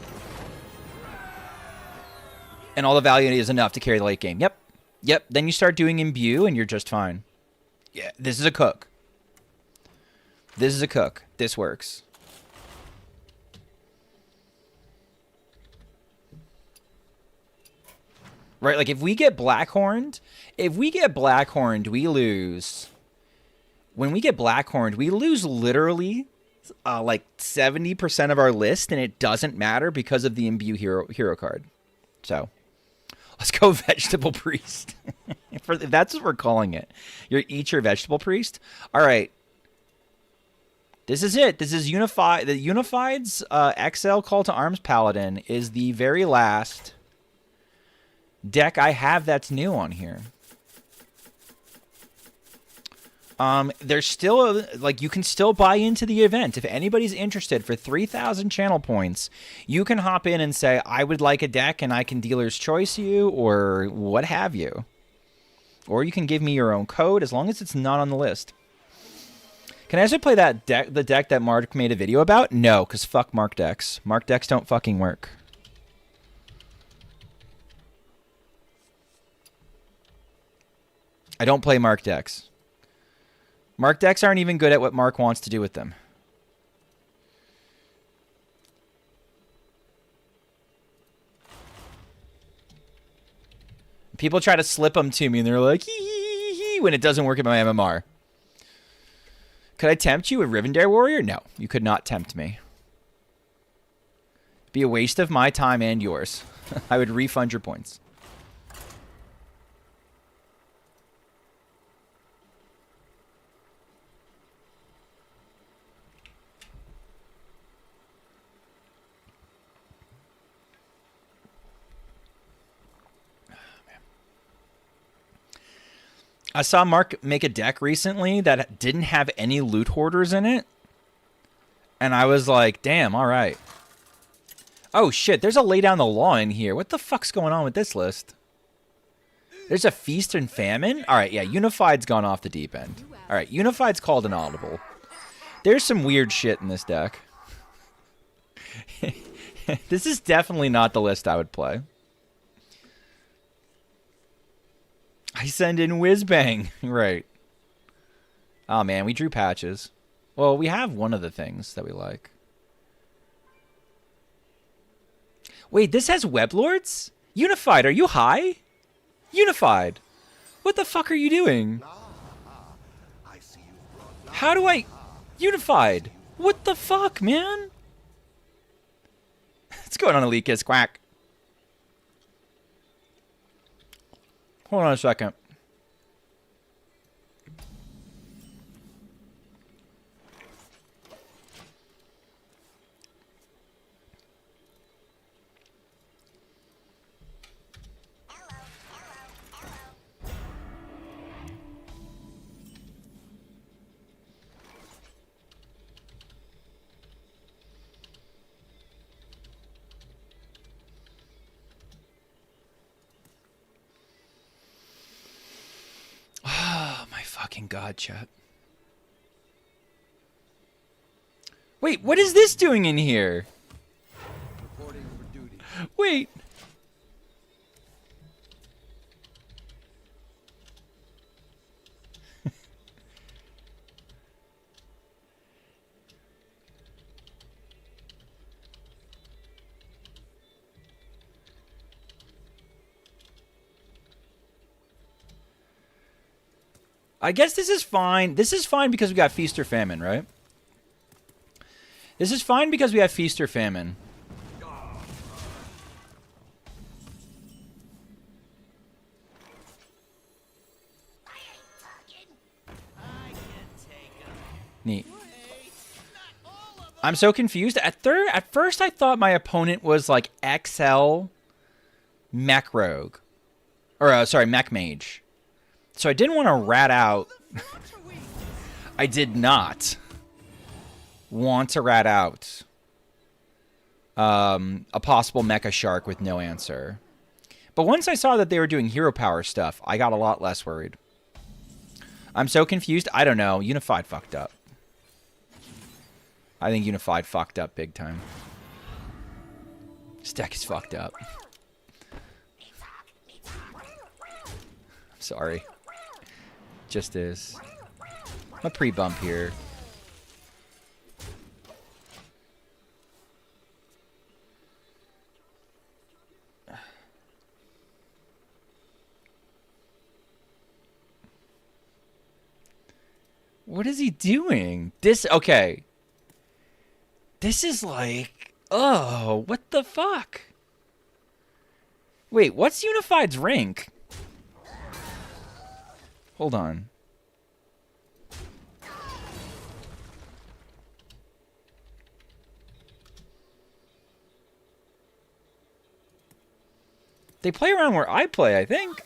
And all the value is enough to carry the late game. Yep. Yep. Then you start doing Imbue, and you're just fine. Yeah, this is a cook. This is a cook. This works. Right, like if we get Blackhorned, we lose. When we get Blackhorned, we lose literally like 70% of our list, and it doesn't matter because of the Imbue hero card. So, let's go Vegetable Priest. That's what we're calling it. Eat your Vegetable Priest. All right. This is it. This is Unified. The Unified's XL Call to Arms Paladin is the very last deck I have that's new on here. There's still like you can still buy into the event. If anybody's interested, for 3,000 channel points, you can hop in and say, I would like a deck, and I can dealer's choice you or what have you. Or you can give me your own code as long as it's not on the list. Can I also play that deck, the deck that Mark made a video about? No, because fuck Mark decks. Mark decks don't fucking work. I don't play Mark decks. Mark decks aren't even good at what Mark wants to do with them. People try to slip them to me, and they're like, hee hee hee, when it doesn't work in my MMR. Could I tempt you with Rivendare Warrior? No, you could not tempt me. Be a waste of my time and yours. I would refund your points. I saw Mark make a deck recently that didn't have any loot hoarders in it. And I was like, damn, all right. Oh, shit, there's a Lay Down the Law in here. What the fuck's going on with this list? There's a Feast and Famine? All right, yeah, Unified's gone off the deep end. All right, Unified's called an audible. There's some weird shit in this deck. This is definitely not the list I would play. I send in Whizbang. Right. Oh, man, we drew patches. Well, we have one of the things that we like. Wait, this has Weblords? Unified, are you high? Unified. What the fuck are you doing? How do I... Unified. What the fuck, man? What's going on, Elikas? Quack. Hold on a second. Fucking God, chat. Wait, what is this doing in here? Reporting for duty. Wait. I guess this is fine. This is fine because we got Feast or Famine, right? This is fine because we have Feast or Famine. Neat. I'm so confused. At first I thought my opponent was like XL Mech Rogue. Or, sorry, Mech Mage. So I didn't want to rat out... I did not want to rat out a possible Mecha Shark with no answer. But once I saw that they were doing hero power stuff, I got a lot less worried. I'm so confused. I don't know. Unified fucked up. I think Unified fucked up big time. This deck is fucked up. I'm sorry. Just is. A pre-bump here. What is he doing? Okay. This is like, oh, what the fuck? Wait, what's Unified's rank? Hold on. They play around where I play, I think.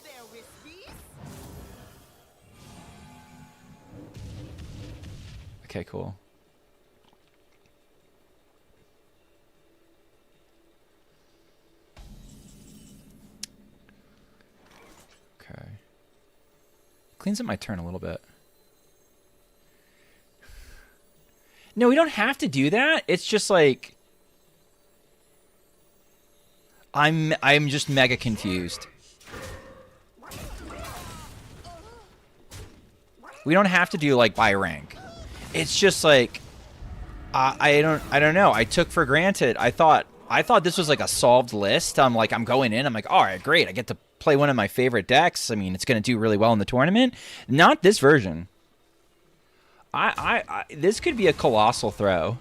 Okay, cool. Okay. Cleans up my turn a little bit. No, we don't have to do that. It's just like I'm just mega confused. We don't have to do like by rank. It's just like I don't know. I took for granted. I thought this was like a solved list. I'm going in. I'm like, all right, great. I get to play one of my favorite decks. I mean, it's going to do really well in the tournament. Not this version. This could be a colossal throw.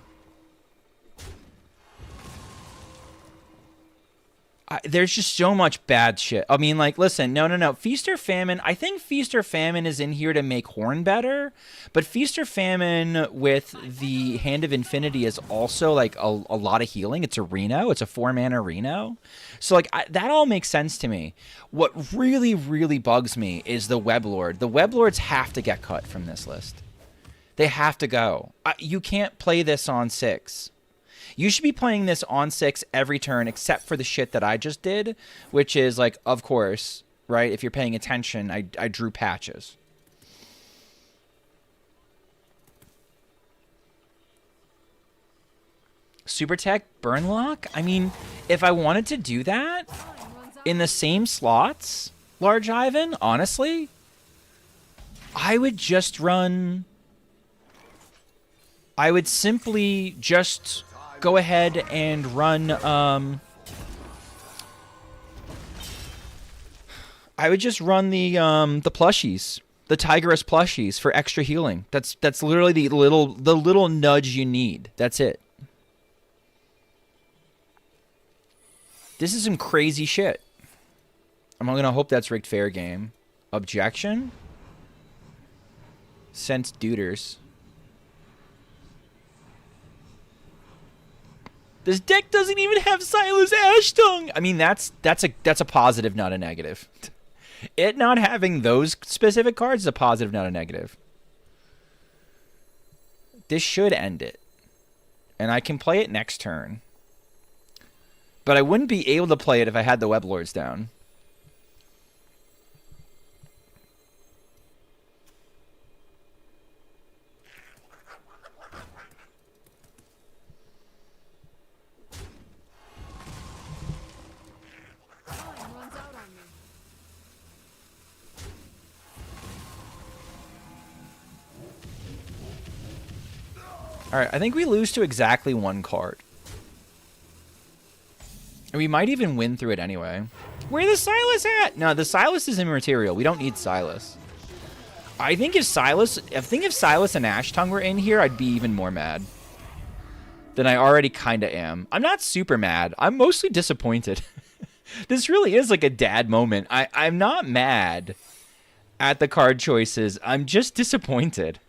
There's just so much bad shit. I mean, like, listen, no. Feast or Famine. I think Feast or Famine is in here to make Horn better. But Feast or Famine with the Hand of Infinity is also, like, a lot of healing. It's a Reno. It's a 4-mana Reno. So, like, that all makes sense to me. What really, really bugs me is the Weblord. The Weblords have to get cut from this list. They have to go. You can't play this on 6. You should be playing this on 6 every turn except for the shit that I just did, which is, like, of course, right? If you're paying attention, I drew patches. Super Tech Burnlock? I mean, if I wanted to do that in the same slots, Large Ivan, honestly, I would just run... I would simply just go ahead and run, I would just run the plushies, the Tigress plushies for extra healing. That's literally the little nudge you need. That's it. This is some crazy shit. I'm gonna hope that's rigged fair game. Objection? Sense duders. This deck doesn't even have Silas Ashtongue. I mean, that's a positive, not a negative. It not having those specific cards is a positive, not a negative. This should end it. And I can play it next turn. But I wouldn't be able to play it if I had the Weblords down. Alright, I think we lose to exactly one card. And we might even win through it anyway. Where the Silas at? No, the Silas is immaterial. We don't need Silas. I think if Silas and Ashtongue were in here, I'd be even more mad than I already kind of am. I'm not super mad. I'm mostly disappointed. This really is like a dad moment. I'm not mad at the card choices. I'm just disappointed.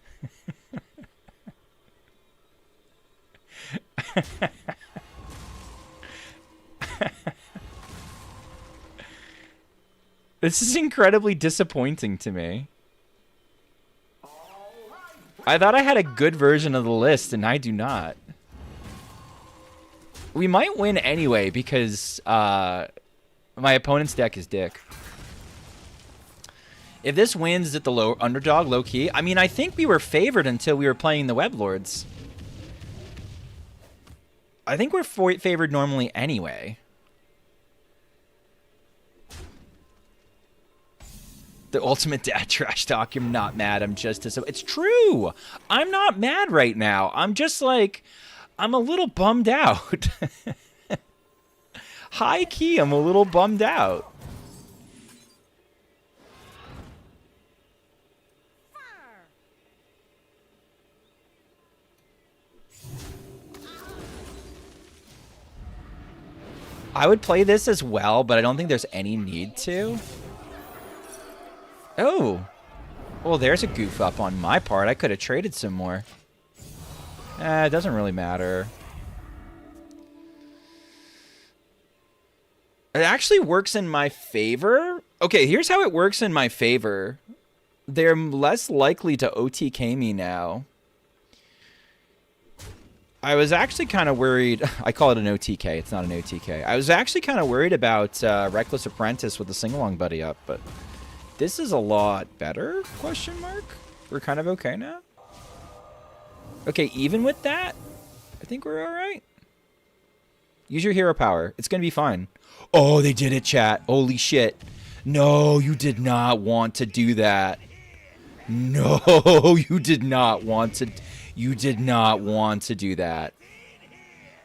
This is incredibly disappointing to me. I thought I had a good version of the list, and I do not. We might win anyway, because my opponent's deck is dick. If this wins, is it the underdog, low-key? I mean, I think we were favored until we were playing the Weblords. I think we're favored normally anyway. The ultimate dad trash talk. I'm not mad. I'm just... It's true. I'm not mad right now. I'm just like... I'm a little bummed out. High key, I'm a little bummed out. I would play this as well, but I don't think there's any need to. Oh. Well, there's a goof up on my part. I could have traded some more. It doesn't really matter. It actually works in my favor. Okay, here's how it works in my favor. They're less likely to OTK me now. I was actually kind of worried. I call it an OTK. It's not an OTK. I was actually kind of worried about Reckless Apprentice with the sing-along buddy up, but this is a lot better, question mark? We're kind of okay now? Okay, even with that, I think we're all right. Use your hero power. It's going to be fine. Oh, they did it, chat. Holy shit. No, you did not want to do that. No, you did not want to. You did not want to do that.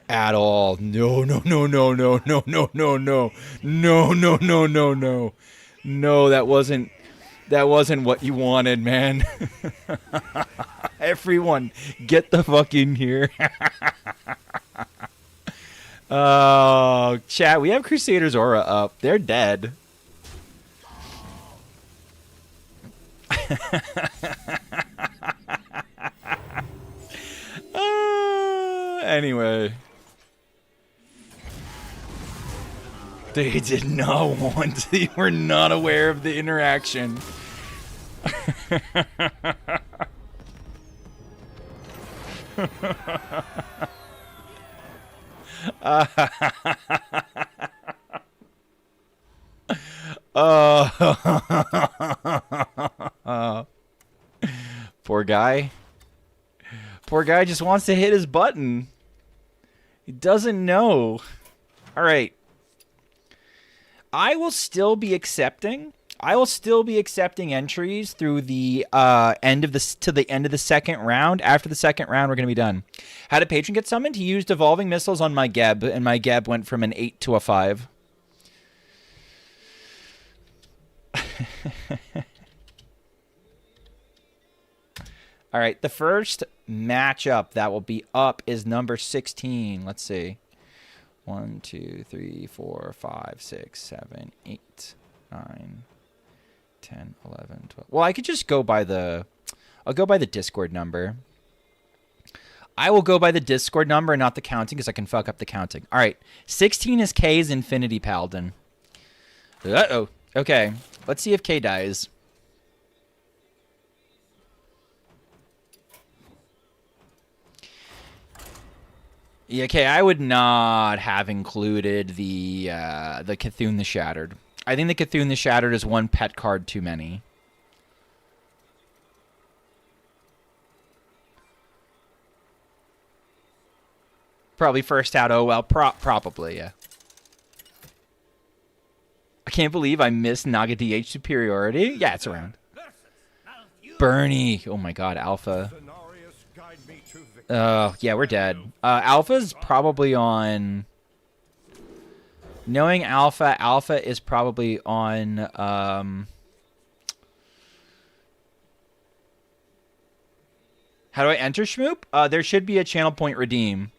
At all. No, no, no, no, no, no, no, no, no. No, no, no, no, no. No, that wasn't what you wanted, man. Everyone, get the fuck in here. Oh, chat, we have Crusader's Aura up. They're dead. Anyway. They did not want to. They were not aware of the interaction. Poor guy. Poor guy just wants to hit his button. He doesn't know. All right. I will still be accepting entries through the end of the second round. After the second round, we're going to be done. How did Patron get summoned? He used evolving missiles on my Geb, and my Geb went from an 8 to a 5. All right, the first matchup that will be up is number 16. Let's see. 1, 2, 3, 4, 5, 6, 7, 8, 9, 10, 11, 12. Well, I could just go by the... I'll go by the Discord number. I will go by the Discord number and not the counting because I can fuck up the counting. All right. 16 is K's Infinity Paladin. Uh-oh. Okay. Let's see if K dies. Yeah, okay, I would not have included the Cthulhu the Shattered. I think the Cthulhu the Shattered is one pet card too many. Probably first out. Oh well, probably yeah. I can't believe I missed Naga DH superiority. Yeah, it's around. Bernie. Oh my God, Alpha. Yeah, we're dead. Alpha's probably on... Knowing Alpha, Alpha is probably on... How do I enter Schmoop? There should be a channel point redeem.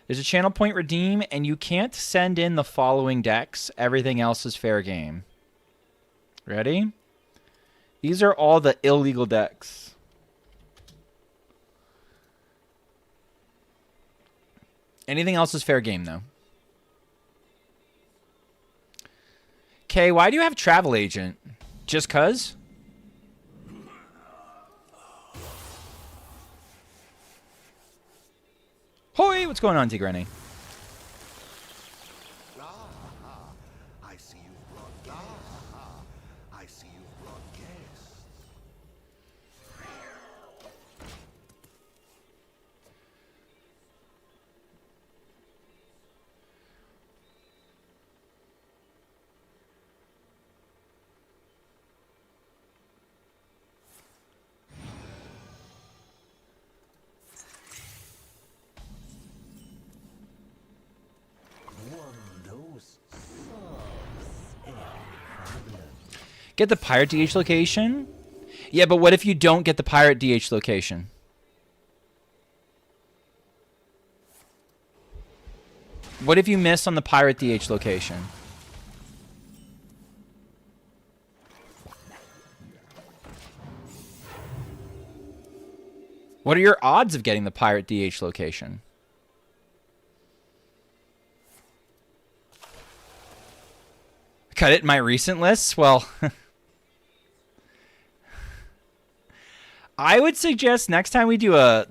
There's a channel point redeem, and you can't send in the following decks. Everything else is fair game. Ready? These are all the illegal decks. Anything else is fair game, though. Okay, why do you have Travel Agent? Just 'cause? Hoi, what's going on, Tigrani? I see you've brought I see you've brought guests. Get the pirate DH location? Yeah, but what if you don't get the pirate DH location? What if you miss on the Pirate DH location? What are your odds of getting the Pirate DH location? Cut it in my recent lists? Well, I would suggest next time we do a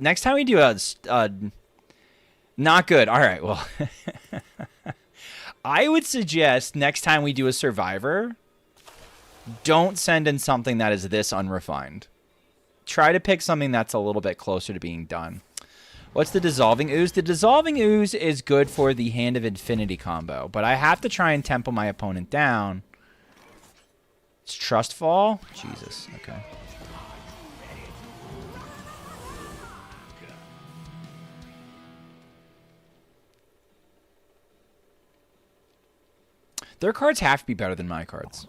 not good. All right, well, I would suggest next time we do a Survivor, don't send in something that is this unrefined. Try to pick something that's a little bit closer to being done. What's the Dissolving Ooze? The Dissolving Ooze is good for the Hand of Infinity combo, but I have to try and tempo my opponent down. It's Trustfall? Jesus, okay. Their cards have to be better than my cards.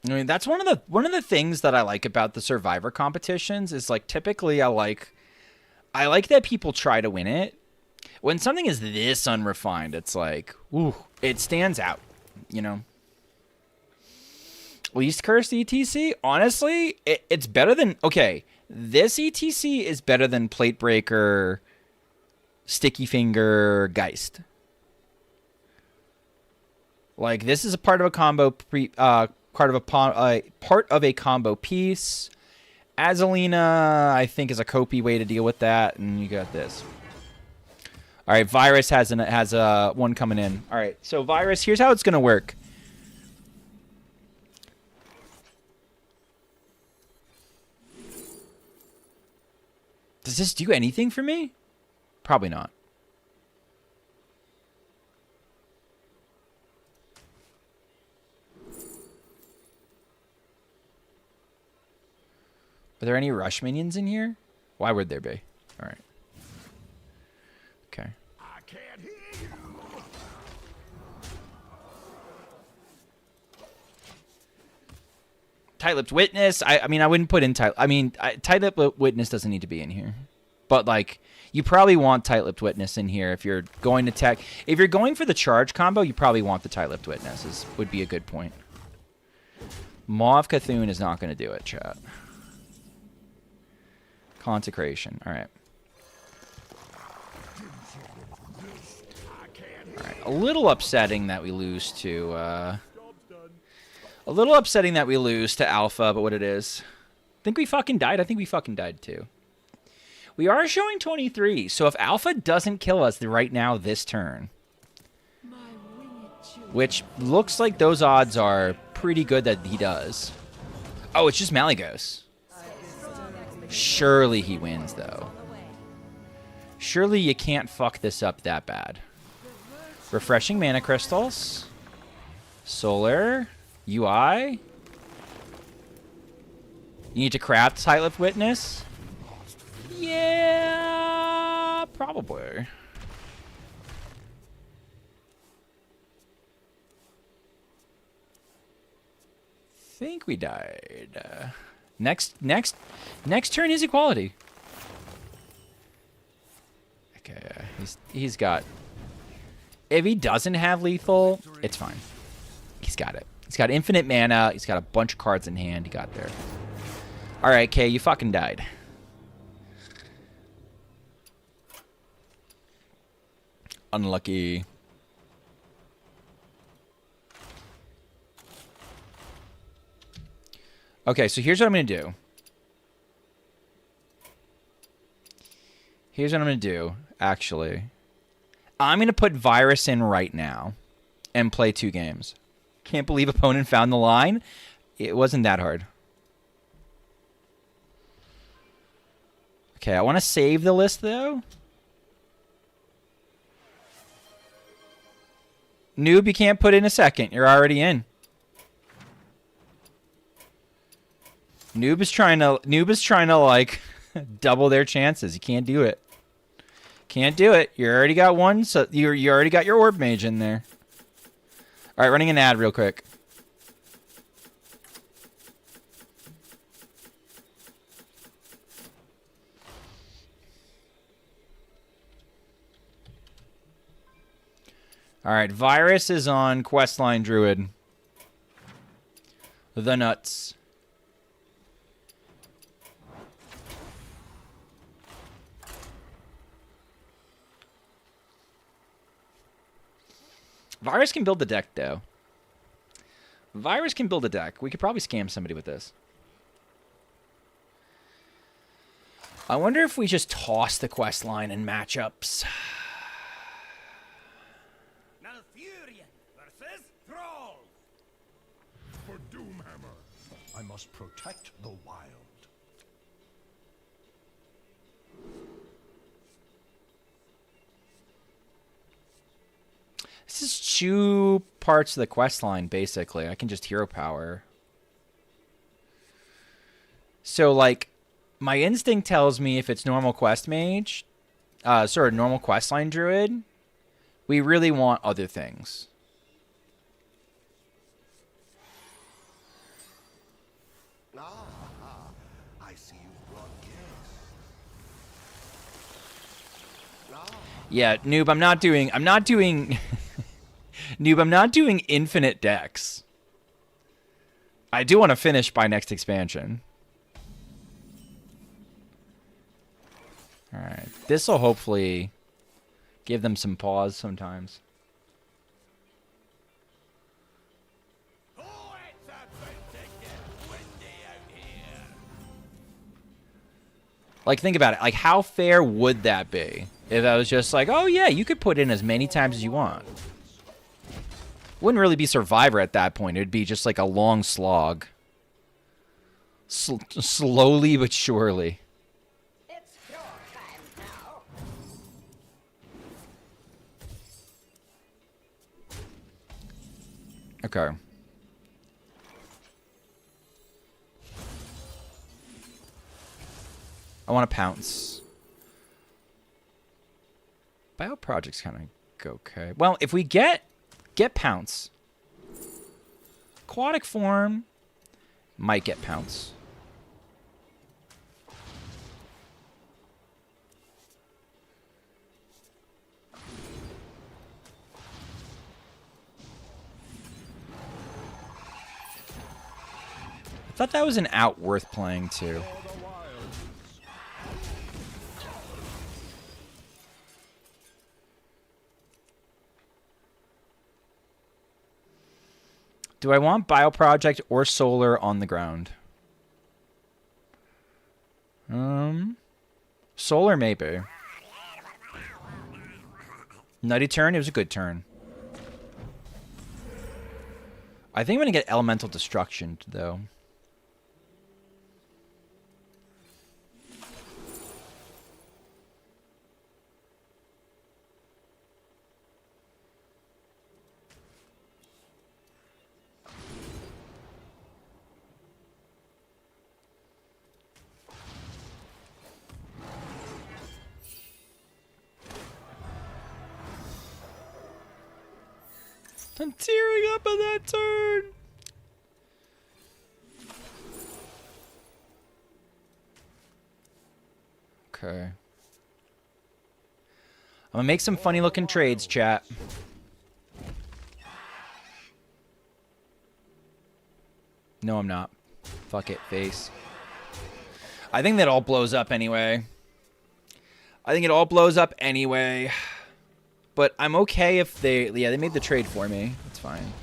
I mean, that's one of the things that I like about the Survivor competitions is like typically I like that people try to win it. When something is this unrefined, it's like, ooh, it stands out, you know. Least Cursed ETC, honestly, it's better than this ETC is better than Plate Breaker, Sticky Finger, Geist. Like this is a part of a combo part of a combo piece. Azalina, I think, is a copy way to deal with that, and you got this. All right, Virus has a one coming in. All right, so Virus, here's how it's gonna work. Does this do anything for me? Probably not. Are there any rush minions in here? Why would there be? All right. Okay. I can't hear you. Tight-lipped Witness. I mean, I wouldn't put in Tight-lipped Witness doesn't need to be in here. But like, you probably want Tight-lipped Witness in here if you're going to tech. If you're going for the charge combo, you probably want the Tight-lipped Witness. Would be a good point. Mauve Cthulhu is not going to do it, chat. Consecration. All right. All right. A little upsetting that we lose to Alpha, but what it is. Think we fucking died? I think we fucking died too. We are showing 23, so if Alpha doesn't kill us right now this turn, which looks like those odds are pretty good that he does. Oh, it's just Malygos. Surely he wins, though. Surely you can't fuck this up that bad. Refreshing Mana Crystals. Solar. UI. You need to craft Tight-lipped Witness. Yeah, probably. Think we died. Next turn is equality. Okay, he's got. If he doesn't have lethal, it's fine. He's got it. He's got infinite mana. He's got a bunch of cards in hand. He got there. All right, Kay, you fucking died. Unlucky. Okay, so here's what I'm going to do. Here's what I'm going to do, actually. I'm going to put Virus in right now and play 2 games. Can't believe opponent found the line. It wasn't that hard. Okay, I want to save the list, though. Noob, you can't put in a second. You're already in. Noob is trying to like double their chances. You can't do it. Can't do it. You already got one, so you already got your Orb Mage in there. All right, running an ad real quick. Alright, Virus is on Questline Druid. The nuts. Virus can build the deck, though. Virus can build a deck. We could probably scam somebody with this. I wonder if we just toss the quest line in matchups. Malfurion versus Thrall. For Doomhammer, I must protect the wild. This is 2 parts of the quest line, basically. I can just hero power. So, like, my instinct tells me if it's normal quest mage, normal quest line druid, we really want other things. I see you've brought guests. Yeah, noob, I'm not doing noob, I'm not doing infinite decks. I do want to finish by next expansion. Alright. This will hopefully give them some pause sometimes. Oh, it's about to get windy out here. Like, think about it. Like, how fair would that be if I was just like, oh, yeah, you could put in as many times as you want? Wouldn't really be Survivor at that point. It would be just like a long slog. Slowly but surely. It's your time now. Okay. I want to pounce. Bio projects kind of okay. Well, if we get pounce. Aquatic form might get pounce. I thought that was an out worth playing too. Do I want Bioproject or Solar on the ground? Solar maybe. Nutty turn? It was a good turn. I think I'm going to get Elemental Destruction, though. I'm tearing up on that turn. Okay. I'm gonna make some funny looking trades, chat. No, I'm not. Fuck it, face. I think that all blows up anyway. But I'm okay if they made the trade for me. That's fine.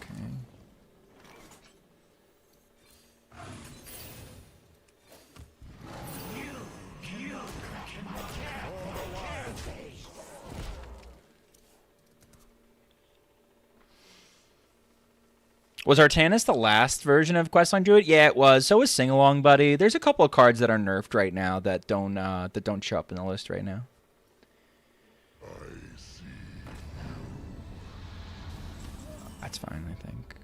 Okay. Was Artanis the last version of Questline Druid? Yeah, it was. So was Sing Along Buddy. There's a couple of cards that are nerfed right now that don't show up in the list right now. That's fine, I think.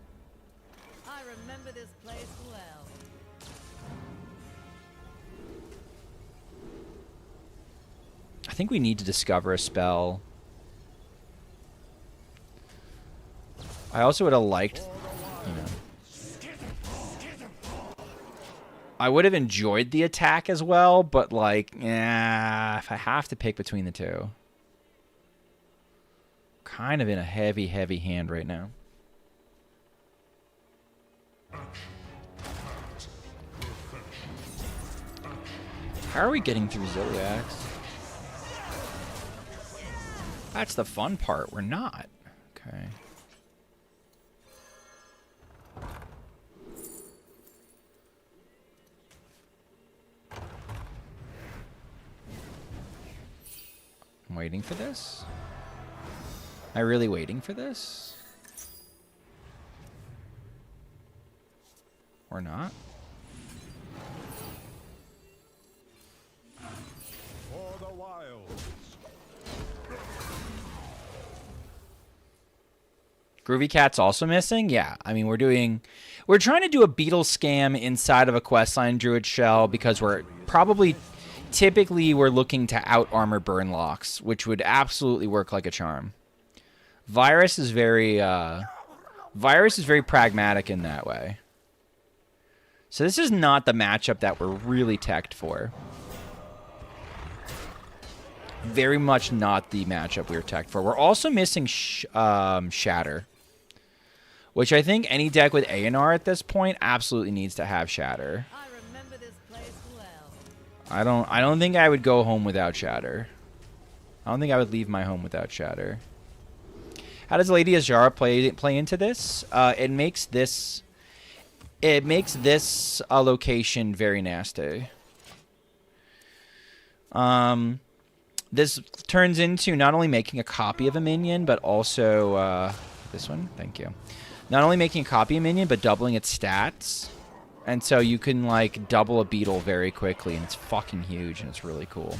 I remember this place well. I think we need to discover a spell. I also would have liked, you know. I would have enjoyed the attack as well, but like, yeah, if I have to pick between the two. Kind of in a heavy, heavy hand right now. How are we getting through Zodiacs? That's the fun part. We're not. Okay. I'm waiting for this. Am I really waiting for this? Or not? For the wilds. Groovy Cat's also missing? Yeah. I mean, we're trying to do a beetle scam inside of a questline Druid Shell because typically we're looking to out armor Burnlocks, which would absolutely work like a charm. Virus is very pragmatic in that way. So this is not the matchup that we're really teched for. Very much not the matchup we were teched for. We're also missing Shatter, which I think any deck with A&R at this point absolutely needs to have Shatter. I remember this place well. I don't think I would go home without Shatter. I don't think I would leave my home without Shatter. How does Lady Azara play into this? It makes this location very nasty. This turns into not only making a copy of a minion, but also this one. Thank you. Not only making a copy of a minion, but doubling its stats. And so you can like double a beetle very quickly, and it's fucking huge, and it's really cool.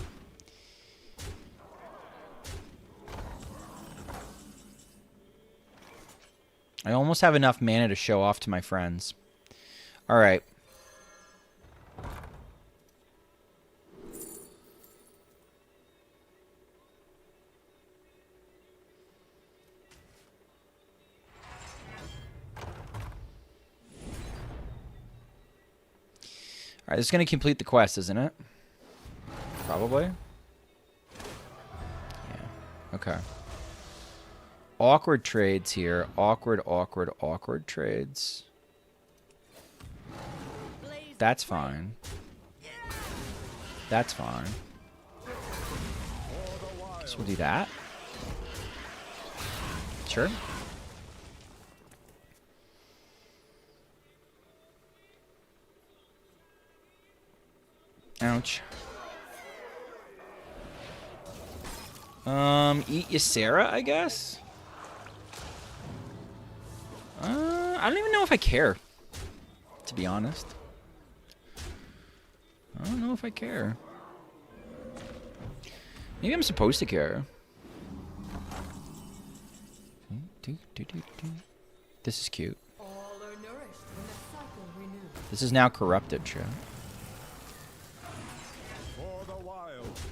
I almost have enough mana to show off to my friends. All right. All right, this is going to complete the quest, isn't it? Probably. Yeah. Okay. Awkward trades here. Awkward trades. That's fine. That's fine. So we'll do that. Sure. Ouch. Eat Ysera, I guess? I don't even know if I care, to be honest. I don't know if I care. Maybe I'm supposed to care. This is cute. All are nourished when the cycle renews. This is now corrupted, chat. For the wilds.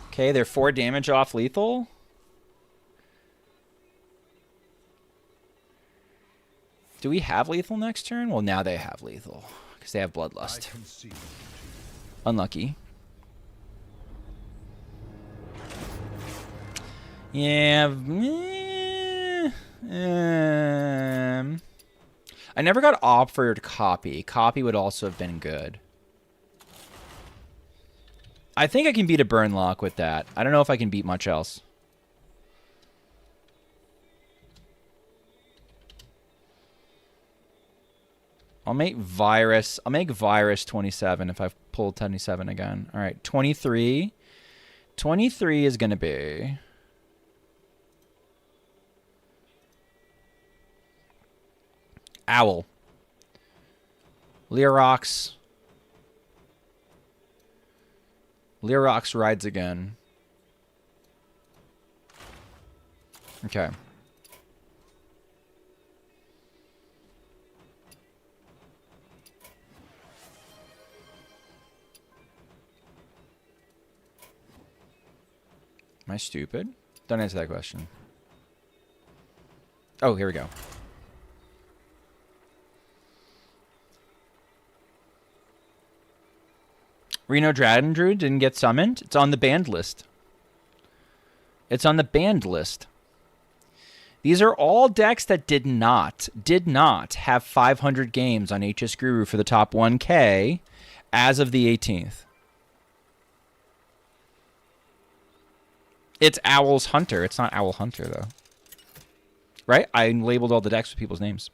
Okay, they're 4 damage off lethal. Do we have lethal next turn? Well, now they have lethal because they have Bloodlust. Unlucky. Yeah. I never got offered copy. Copy would also have been good. I think I can beat a Burnlock with that. I don't know if I can beat much else. I'll make Virus 27 if I pull 27 again. All right, 23. 23 is going to be... Owl. Leerox. Leerox rides again. Okay. Am I stupid? Don't answer that question. Oh, here we go. Reno Dragon Druid didn't get summoned. It's on the banned list. It's on the banned list. These are all decks that did not have 500 games on HS Guru for the top 1K as of the 18th. It's Owl's Hunter. It's not Owl Hunter, though. Right? I labeled all the decks with people's names.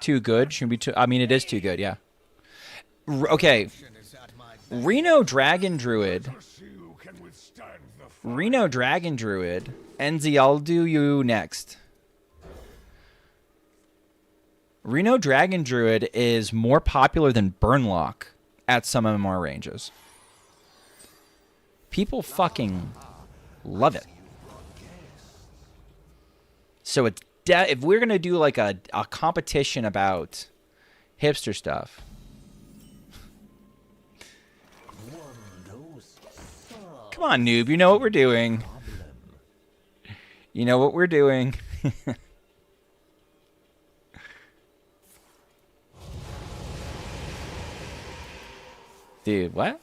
Too good. Shouldn't be too... I mean, it is too good, yeah. Okay. Reno Dragon Druid. Reno Dragon Druid. Enzi, I'll do you next. Reno Dragon Druid is more popular than Burnlock at some MMR ranges. People fucking love it. So it's if we're going to do like a competition about hipster stuff. Come on, noob. You know what we're doing. You know what we're doing. Dude, what?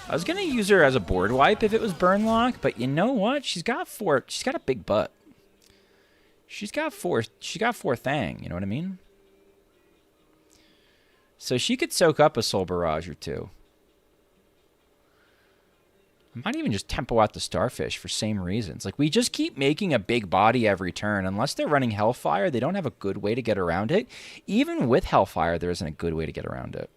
I was gonna use her as a board wipe if it was Burnlock, but you know what? She's got a big butt. She's got four thang, you know what I mean? So she could soak up a Soul Barrage or two. I might even just tempo out the Starfish for same reasons. Like, we just keep making a big body every turn. Unless they're running Hellfire, they don't have a good way to get around it. Even with Hellfire, there isn't a good way to get around it.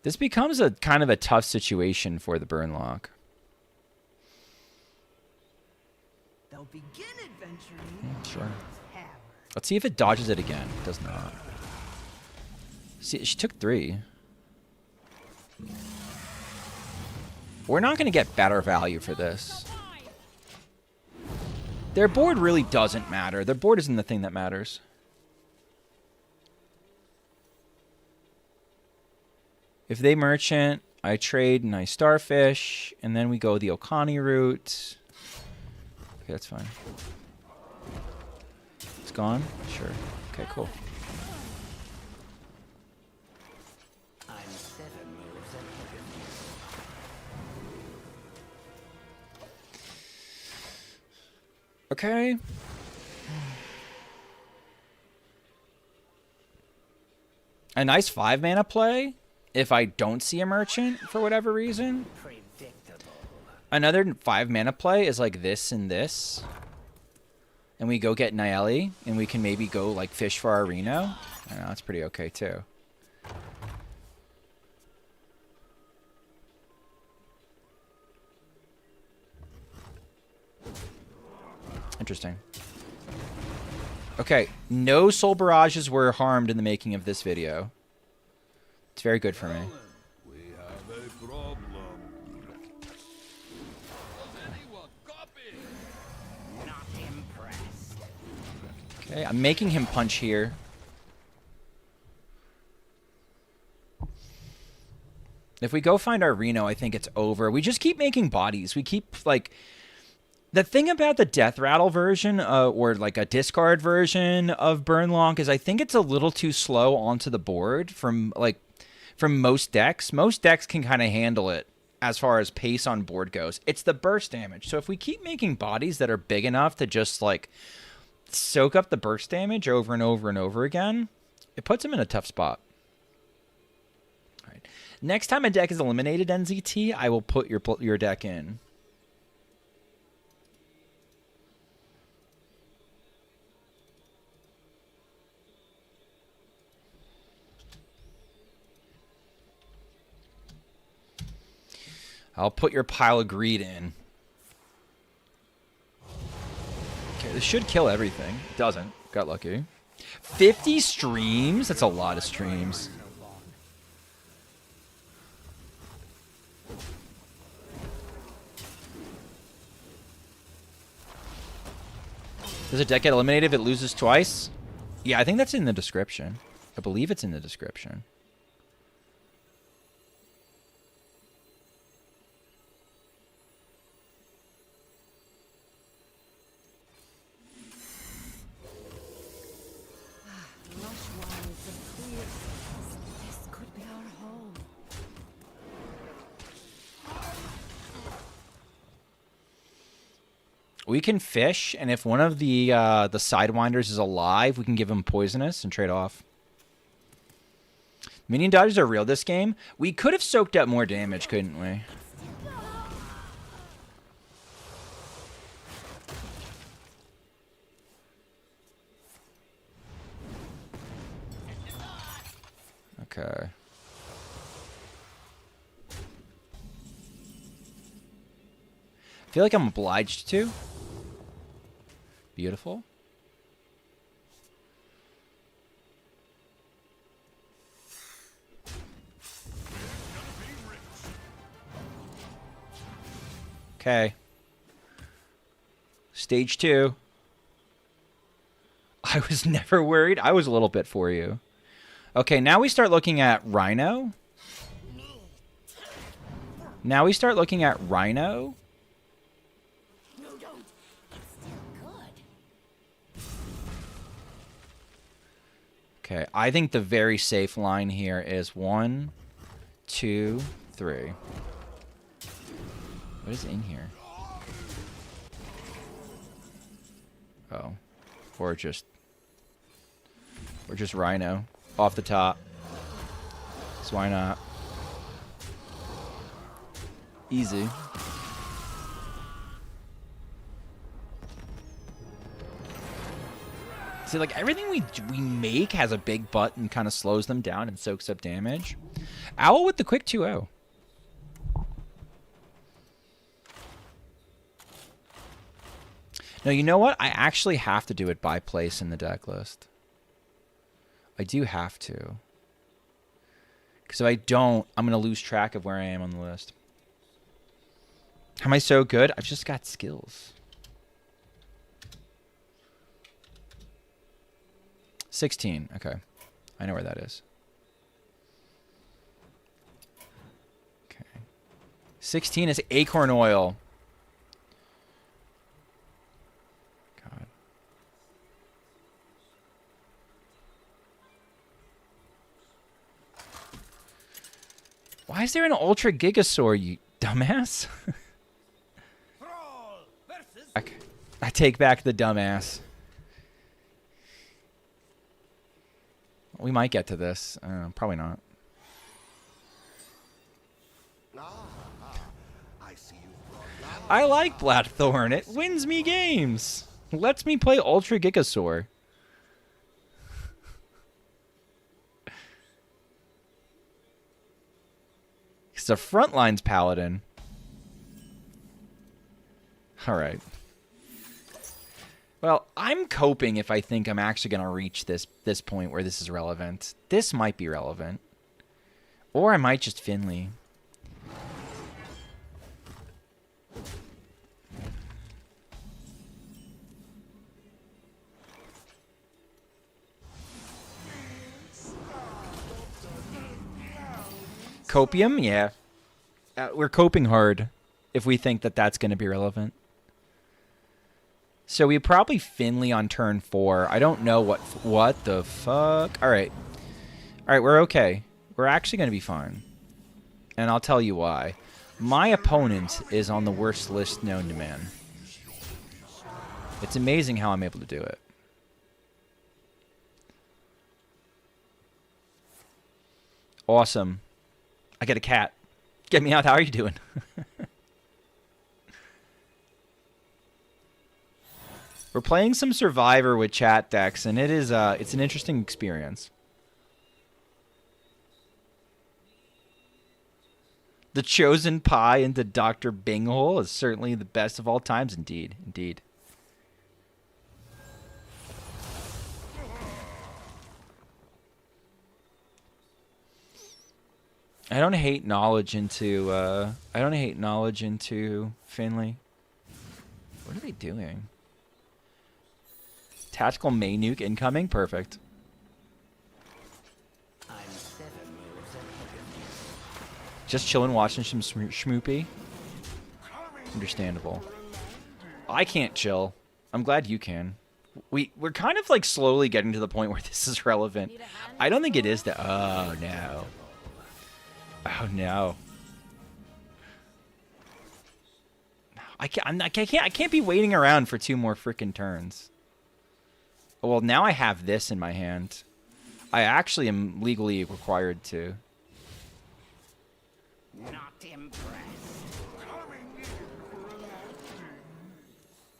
This becomes a kind of a tough situation for the Burnlock. They'll begin adventuring. Sure. Let's see if it dodges it again. It does not. See, she took 3. We're not going to get better value for this. Their board really doesn't matter. Their board isn't the thing that matters. If they merchant, I trade and I Starfish, and then we go the Okani route. Okay, that's fine. It's gone? Sure. Okay, cool. I'm 7 moves ahead of you. Okay. A nice 5-mana play if I don't see a merchant for whatever reason. Predictable. Another 5-mana play is like this and this. And we go get Naeli, and we can maybe go like fish for our Reno. I know, that's pretty okay too. Interesting. Okay, no Soul Barrages were harmed in the making of this video. It's very good for me. We have a problem. Not impressed. Okay, I'm making him punch here. If we go find our Reno, I think it's over. We just keep making bodies. We keep, like... The thing about the Death Rattle version, or like a discard version of Burnlock, is I think it's a little too slow onto the board from most decks. Most decks can kind of handle it as far as pace on board goes. It's the burst damage. So if we keep making bodies that are big enough to just like soak up the burst damage over and over and over again, it puts them in a tough spot. All right. Next time a deck is eliminated, NZT, I will put your deck in. I'll put your Pile of Greed in. Okay, this should kill everything. It doesn't. Got lucky. 50 streams? That's a lot of streams. Does a deck get eliminated if it loses twice? Yeah, I think that's in the description. I believe it's in the description. We can fish, and if one of the Sidewinders is alive, we can give him poisonous and trade off. Minion dodges are real this game. We could have soaked up more damage, couldn't we? Okay. I feel like I'm obliged to. Beautiful. Okay. Stage 2. I was never worried. I was a little bit for you. Okay, now we start looking at Rhino. Now we start looking at Rhino. No, don't. It's still good. Okay, I think the very safe line here is 1, 2, 3. What is in here? Oh. Or just Rhino. Off the top. So why not? Easy. See, like, everything we make has a big butt and kind of slows them down and soaks up damage. Owl with the quick 2-0. No, you know what? I actually have to do it by place in the deck list. I do have to. Because if I don't, I'm going to lose track of where I am on the list. Am I so good? I've just got skills. 16. Okay. I know where that is. Okay. 16 is acorn oil. God. Why is there an Ultra Gigasaur, you dumbass? I take back the dumbass. We might get to this. Probably not. I see you brought down. I like Blackthorn. It wins me games. Lets me play Ultra Gigasaur. It's a Frontlines Paladin. Alright. Well, I'm coping if I think I'm actually going to reach this point where this is relevant. This might be relevant. Or I might just Finley. Copium? Yeah. We're coping hard if we think that that's going to be relevant. So we probably Finley on turn 4. I don't know what the fuck. All right. All right, we're okay. We're actually going to be fine. And I'll tell you why. My opponent is on the worst list known to man. It's amazing how I'm able to do it. Awesome. I get a cat. Get me out. How are you doing? We're playing some Survivor with chat decks, and it is it's an interesting experience. The Chosen Pie into Dr. Binghole is certainly the best of all times, indeed. Indeed. I don't hate knowledge into Finley. What are they doing? Tactical May nuke incoming? Perfect. I'm 7 moves ahead of you. Just chilling, watching some Schmoopy. Understandable. I can't chill. I'm glad you can. We're kind of like slowly getting to the point where this is relevant. I don't think it is that. Oh no. Oh no. I can't be waiting around for 2 more freaking turns. Well, now I have this in my hand. I actually am legally required to. Not impressed.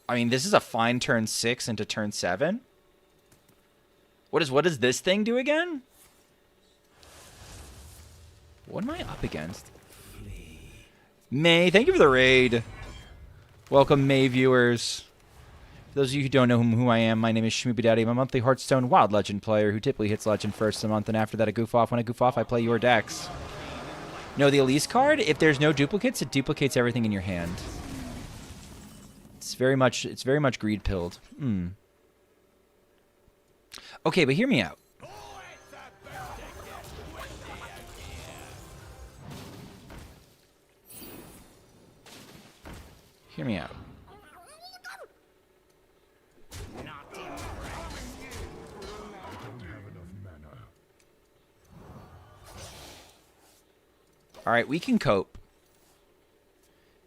I mean, this is a fine turn 6 into turn 7. What does this thing do again? What am I up against? May, thank you for the raid. Welcome, May viewers. For those of you who don't know who I am, my name is Schmoopydady. I'm a monthly Hearthstone Wild Legend player who typically hits Legend first a month, and after that I goof off. When I goof off, I play your decks. No, the Elise card, if there's no duplicates, it duplicates everything in your hand. It's very much greed pilled. Okay, but hear me out. Hear me out. Not impressed. All right, we can cope.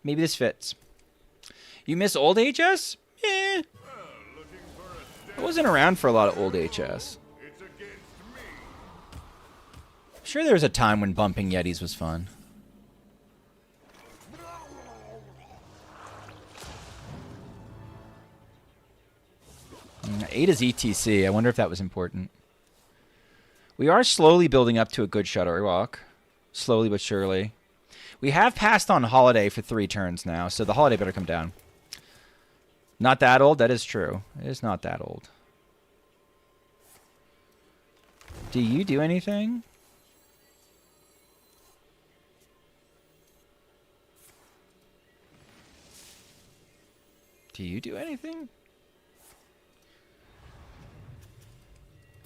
Maybe this fits. You miss old HS? Eh. I wasn't around for a lot of old HS. Sure, there was a time when bumping Yetis was fun. Eight is ETC. I wonder if that was important. We are slowly building up to a good Shutterwalk. Slowly but surely. We have passed on Holiday for 3 turns now, so the Holiday better come down. Not that old? That is true. It is not that old. Do you do anything? Do you do anything?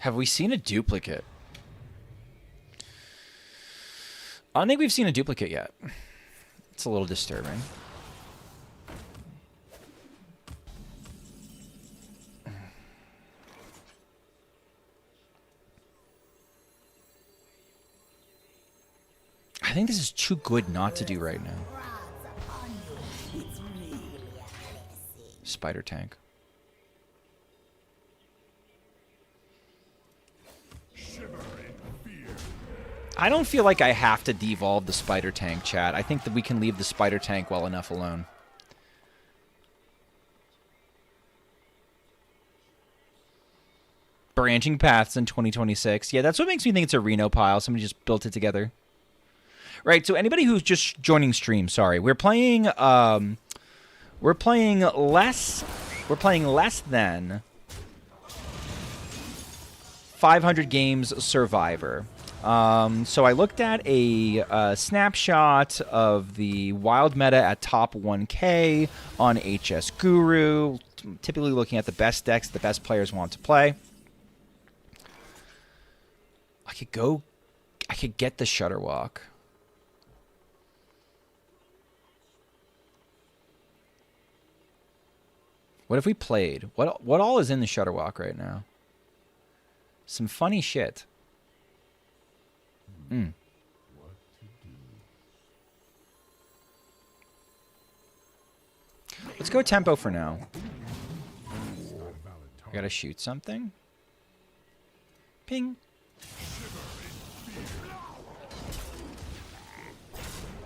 Have we seen a duplicate? I don't think we've seen a duplicate yet. It's a little disturbing. I think this is too good not to do right now. Spider tank. I don't feel like I have to devolve the spider tank, chat. I think that we can leave the spider tank well enough alone. Branching paths in 2026. Yeah, that's what makes me think it's a Reno pile. Somebody just built it together. Right, so anybody who's just joining stream, sorry. We're playing less than 500 games Survivor. So I looked at a snapshot of the wild meta at top 1K on HS Guru, typically looking at the best decks the best players want to play. I could get the Shutterwalk. What if we played? What all is in the Shutterwalk right now? Some funny shit. Let's go tempo for now. I gotta shoot something. Ping.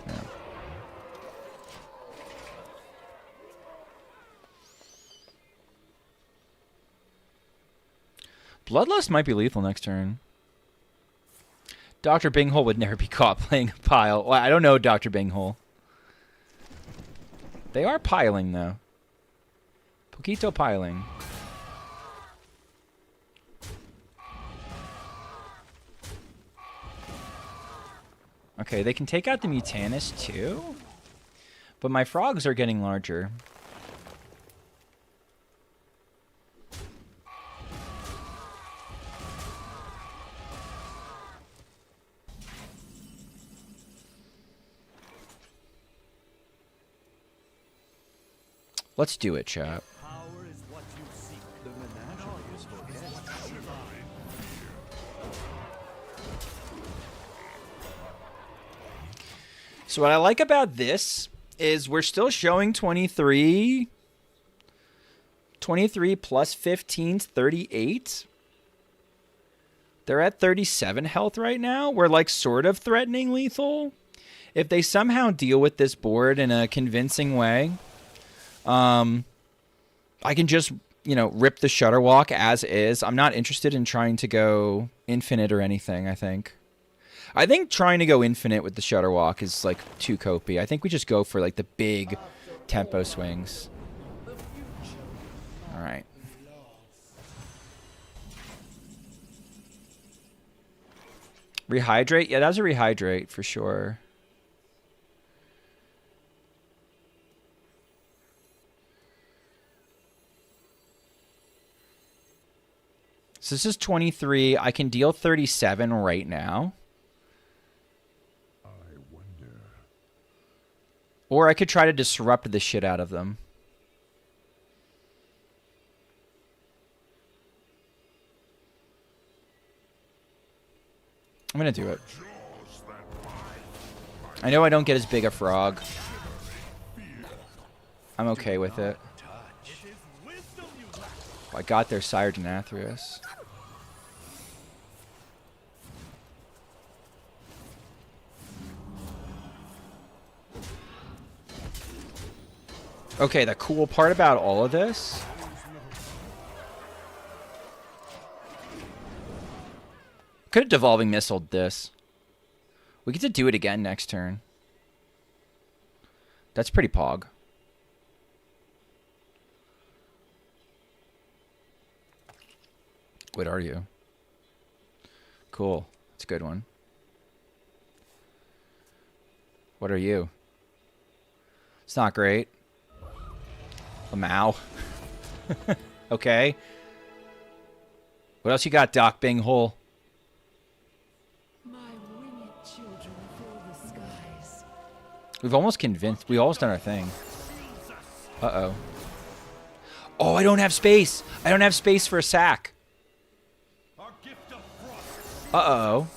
Yeah. Bloodlust might be lethal next turn. Dr. Binghole would never be caught playing a pile. Well, I don't know Dr. Binghole. They are piling, though. Poquito piling. Okay, they can take out the Mutanus, too? But my frogs are getting larger. Let's do it, chat. Power is what you seek. The menagerie is for guests. So what I like about this is we're still showing 23. 23 plus 15's 38. They're at 37 health right now. We're like sort of threatening lethal. If they somehow deal with this board in a convincing way, I can just, you know, rip the Shutterwalk as is. I'm not interested in trying to go infinite or anything, I think. I think trying to go infinite with the Shutterwalk is like too copy. I think we just go for like the big tempo swings. All right. Rehydrate? Yeah, that was a rehydrate for sure. So this is 23. I can deal 37 right now. I wonder. Or I could try to disrupt the shit out of them. I'm going to do it. I know I don't get as big a frog. I'm okay with it. Oh, I got their Sire Denathrius. Okay, the cool part about all of this... Could have Devolving Missiled this. We get to do it again next turn. That's pretty pog. What are you? Cool. That's a good one. What are you? It's not great. A Mao. Okay. What else you got, Doc Bing Hole? My winged children fill the skies. We've almost convinced. We've almost done our thing. Uh-oh. Oh, I don't have space. I don't have space for a sack. Uh-oh.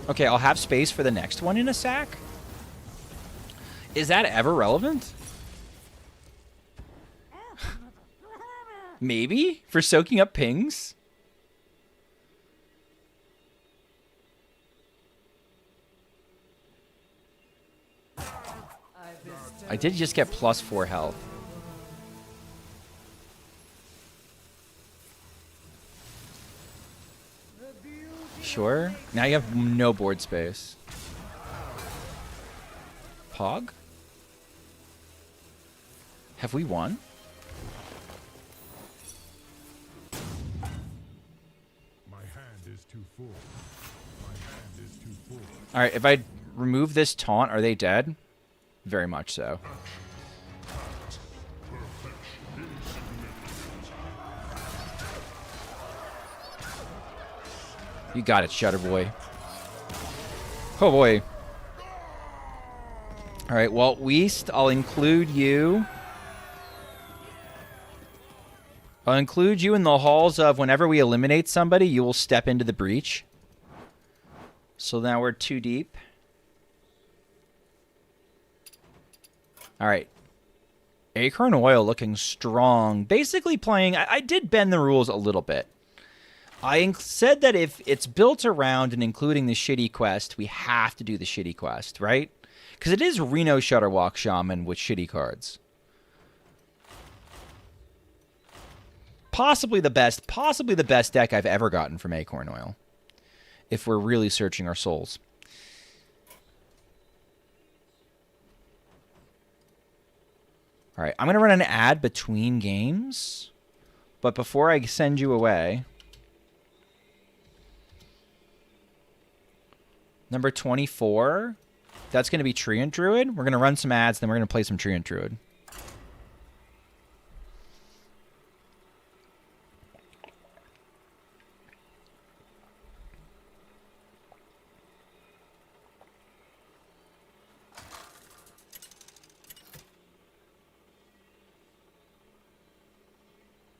Okay, I'll have space for the next one in a sack. Is that ever relevant? Maybe? For soaking up pings? I did just get +4 health. Sure. Now you have no board space. Pog? Have we won? My hand is too full. My hand is too full. Alright, if I remove this taunt, are they dead? Very much so. You got it, Shutter Boy. Oh boy. Alright, well, Weast, I'll include you. I'll include you in the halls of whenever we eliminate somebody, you will step into the breach. So now we're 2 deep. Alright. Acorn Oil looking strong. Basically playing... I did bend the rules a little bit. I said that if it's built around and including the shitty quest, we have to do the shitty quest, right? Because it is Reno Shutterwalk Shaman with shitty cards. Possibly the best deck I've ever gotten from Acorn Oil. If we're really searching our souls. Alright, I'm going to run an ad between games. But before I send you away... Number 24. That's going to be Treant Druid. We're going to run some ads, then we're going to play some Treant Druid.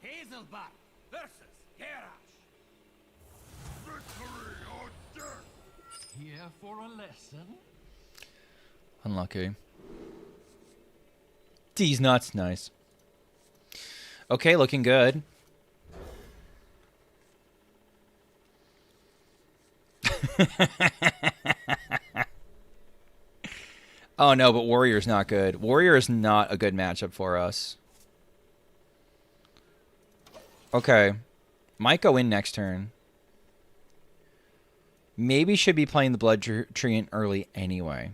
Hazelbot versus Garrosh. Victory or death! Here for a lesson? Unlucky. These nuts, nice. Okay, looking good. Oh no, but Warrior's not good. Warrior is not a good matchup for us. Okay. Might go in next turn. Maybe should be playing the Blood Treant early anyway.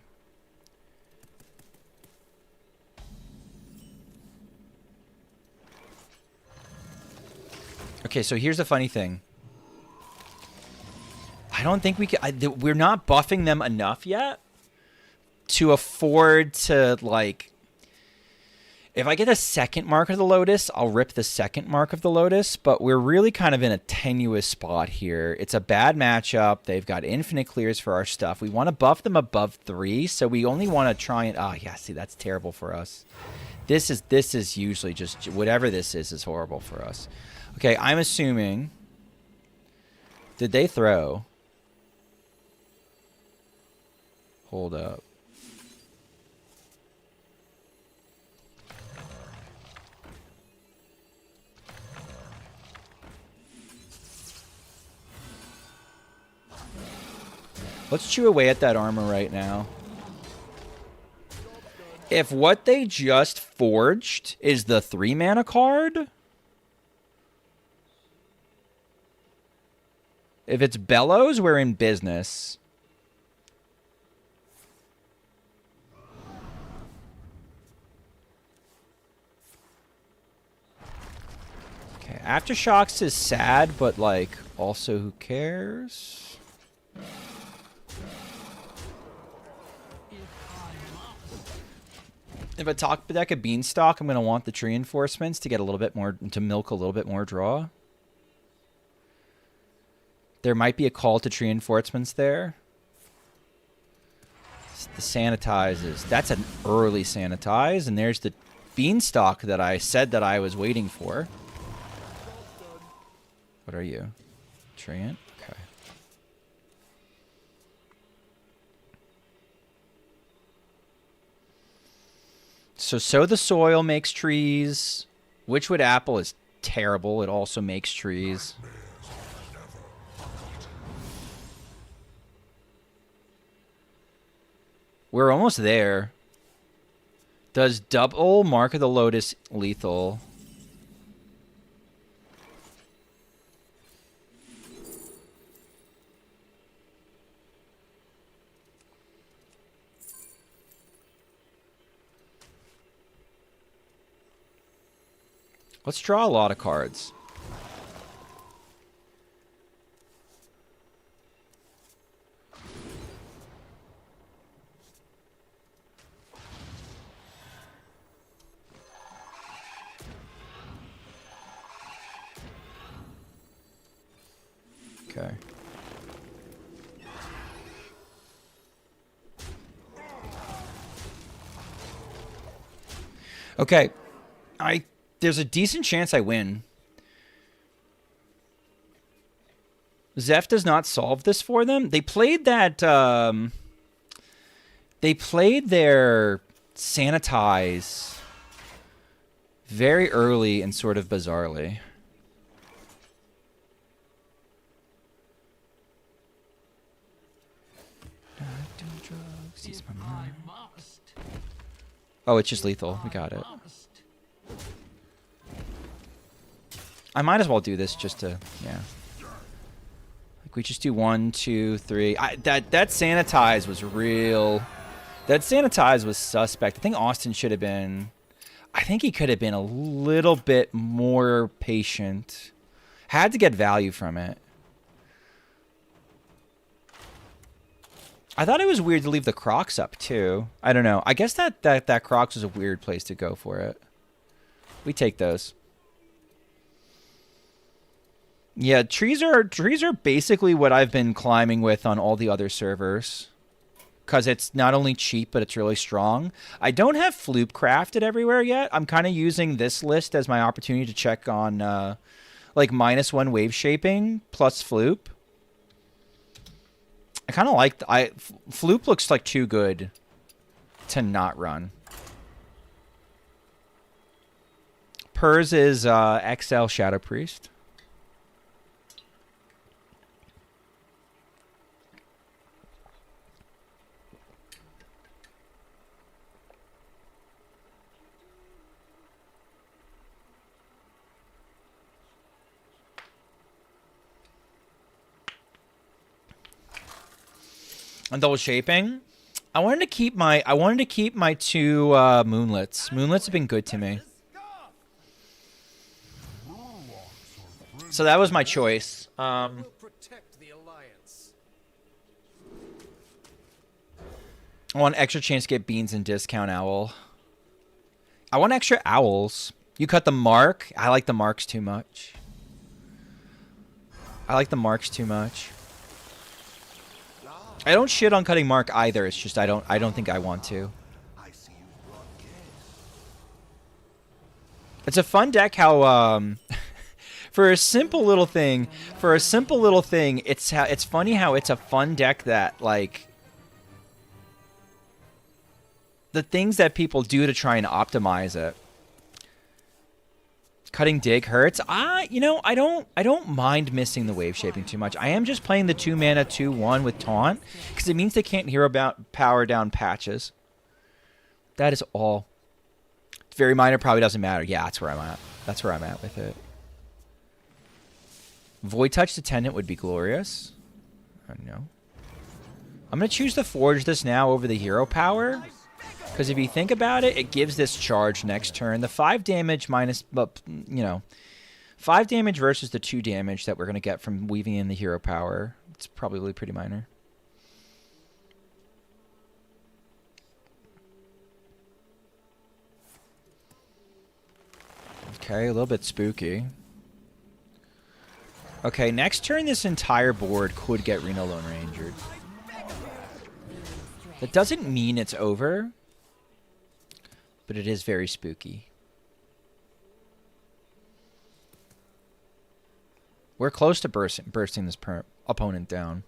Okay, so here's the funny thing. I don't think we can... we're not buffing them enough yet to afford to, like... If I get a second Mark of the Lotus, I'll rip the second Mark of the Lotus, but we're really kind of in a tenuous spot here. It's a bad matchup. They've got infinite clears for our stuff. We want to buff them above 3, so we only want to try and... Oh, yeah, see, that's terrible for us. This is usually just... Whatever this is horrible for us. Okay, I'm assuming... Did they throw? Hold up. Let's chew away at that armor right now. If what they just forged is the 3-mana card... If it's Bellows, we're in business. Okay, Aftershocks is sad, but, like, also who cares? If I talk deck a Beanstalk, I'm going to want the tree reinforcements to get a little bit more, to milk a little bit more draw. There might be a call to tree reinforcements there. The sanitizes. That's an early sanitize, and there's the Beanstalk that I said that I was waiting for. What are you? Treant? Okay. So Sow the Soil makes trees. Witchwood Apple is terrible. It also makes trees. We're almost there. Does double Mark of the Lotus lethal? Let's draw a lot of cards. Okay. Okay. There's a decent chance I win. Zeph does not solve this for them. They played that they played their sanitize very early and sort of bizarrely. Oh, it's just lethal. We got it. I might as well do this just to, yeah. Like we just do 1, 2, 3. That sanitize was real. That sanitize was suspect. I think Austin should have been. I think he could have been a little bit more patient. Had to get value from it. I thought it was weird to leave the Crocs up too. I don't know. I guess that Crocs was a weird place to go for it. We take those. Yeah, trees are basically what I've been climbing with on all the other servers. Because it's not only cheap, but it's really strong. I don't have Floop crafted everywhere yet. I'm kind of using this list as my opportunity to check on like -1 wave shaping plus Floop. I kind of like Floop looks like too good to not run. Purrs is XL Shadow Priest. On double shaping, I wanted to keep my two moonlets. Moonlets have been good to me. So that was my choice. Protect the alliance. I want extra chance to get beans and discount owl. I want extra owls. You cut the mark. I like the marks too much. I don't shit on cutting mark either. It's just I don't think I want to. I see you brought guests. It's a fun deck how for a simple little thing, it's funny how it's a fun deck that like the things that people do to try and optimize it. Cutting dig hurts. You know, I don't mind missing the wave shaping too much. I am just playing the 2-mana 2/1 with taunt because it means they can't hero about power down patches. That is all. It's very minor, probably doesn't matter. Yeah, that's where I'm at. That's where I'm at with it. Void Touch Attendant would be glorious. I don't know. I'm gonna choose to forge this now over the hero power. Because if you think about it, it gives this charge next turn. The 5 damage minus, you know, 5 damage versus the 2 damage that we're going to get from weaving in the hero power. It's probably pretty minor. Okay, a little bit spooky. Okay, next turn this entire board could get Reno Lone Rangered. That doesn't mean it's over. But it is very spooky. We're close to bursting this opponent down.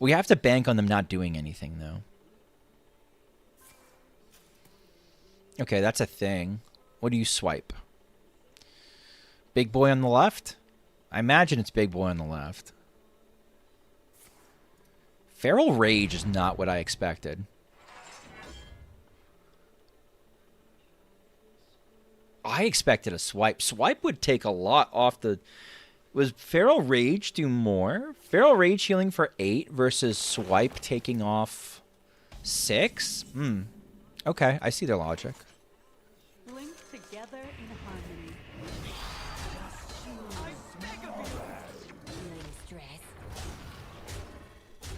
We have to bank on them not doing anything, though. Okay, that's a thing. What do you swipe? Big boy on the left? I imagine it's big boy on the left. Feral Rage is not what I expected. I expected a swipe. Swipe would take a lot off the... Was Feral Rage do more? Feral Rage healing for 8 versus Swipe taking off 6? Okay, I see their logic. Linked together in harmony.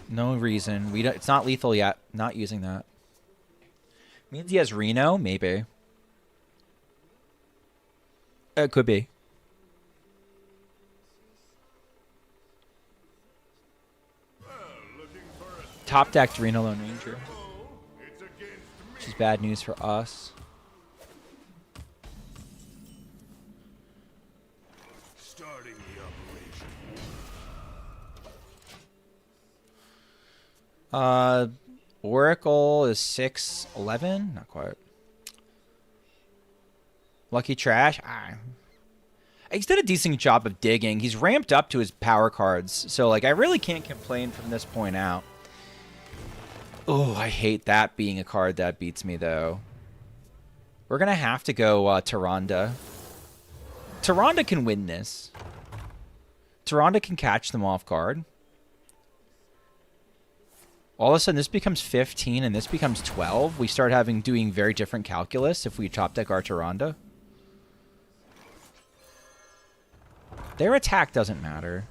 No reason. We don't, it's not lethal yet. Not using that. Means he has Reno? Maybe. It could be. Top decked Reno Lone Ranger. Which is bad news for us. Starting the operation. Oracle is 6'11"? Not quite. Lucky Trash? He's done a decent job of digging. He's ramped up to his power cards. So, like, I really can't complain from this point out. Oh, I hate that being a card that beats me, though. We're going to have to go Tyrande. Tyrande can win this. Tyrande can catch them off guard. All of a sudden, this becomes 15 and this becomes 12. We start doing very different calculus if we top deck our Tyrande. Their attack doesn't matter.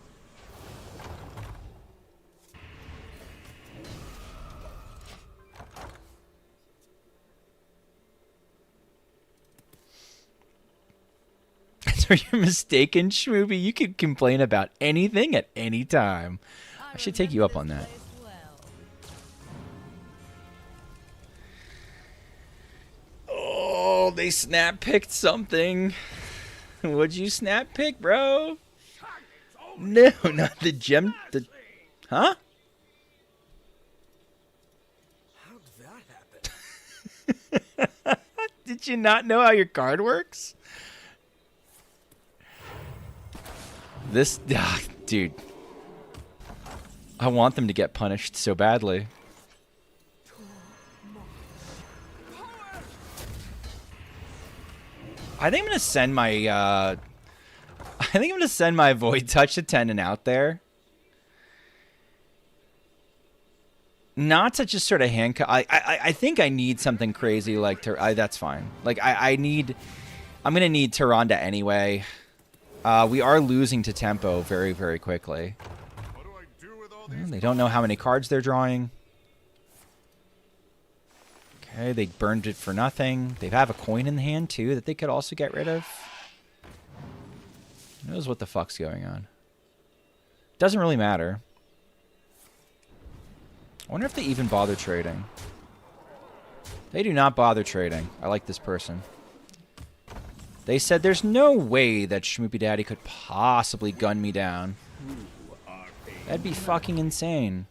So you're mistaken, Schmoopy. You can complain about anything at any time. I should take you up on that. Oh, they snap picked something. What'd you snap pick, bro? No, not the gem. Huh? Did you not know how your card works? This, dude. I want them to get punished so badly. I think I'm gonna send my Void Touch Attendant out there. Not to just sort of handcuff. I think I need something crazy like that's fine. Like I'm gonna need Tyrande anyway. We are losing to tempo very, very quickly. What do I do with all these? They don't know how many cards they're drawing. Okay, they burned it for nothing. They have a coin in the hand, too, that they could also get rid of. Who knows what the fuck's going on? Doesn't really matter. I wonder if they even bother trading. They do not bother trading. I like this person. They said there's no way that Schmoopydady could possibly gun me down. That'd be fucking insane.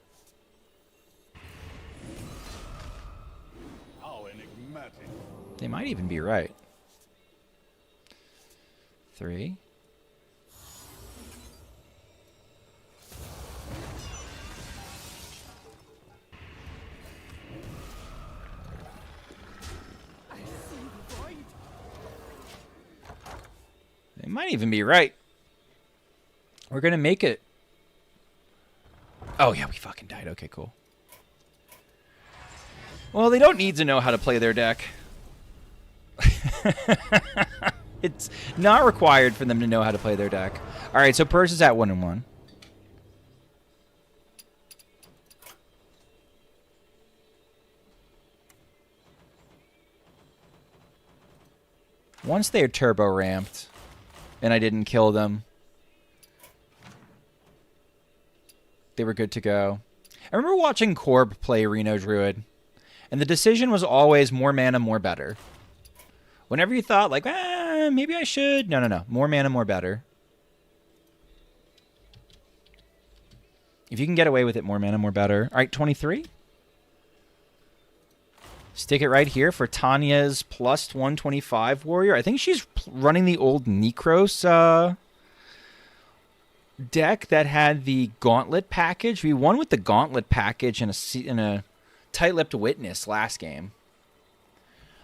How enigmatic. They might even be right. 3. They might even be right. We're gonna make it. Oh yeah, we fucking died. Okay, cool. Well, they don't need to know how to play their deck. It's not required for them to know how to play their deck. All right, so Purse is at 1-1. Once they're turbo ramped, and I didn't kill them, they were good to go. I remember watching Corb play Reno Druid, and the decision was always more mana, more better. Whenever you thought, like, maybe I should. No. More mana, more better. If you can get away with it, more mana, more better. All right, 23. Stick it right here for Tanya's plus 125 warrior. I think she's running the old Necros deck that had the Gauntlet package. We won with the Gauntlet package in a Tight-Lipped Witness last game.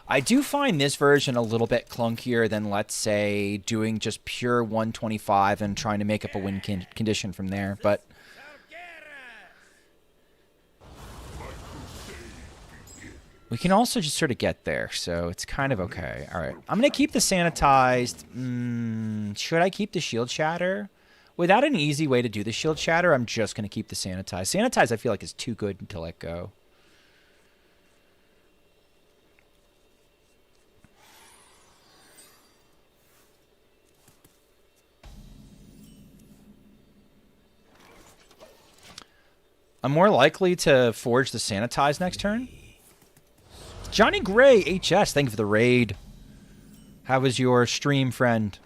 I do find this version a little bit clunkier than, let's say, doing just pure 125 and trying to make up a win condition from there. But we can also just sort of get there, so it's kind of okay. All right, I'm going to keep the Sanitized. Should I keep the Shield Shatter? Without an easy way to do the Shield Shatter, I'm just going to keep the Sanitized. Sanitized, I feel like, is too good to let go. I'm more likely to forge the Sanitize next turn. Johnny Gray, HS, thank you for the raid. How was your stream, friend?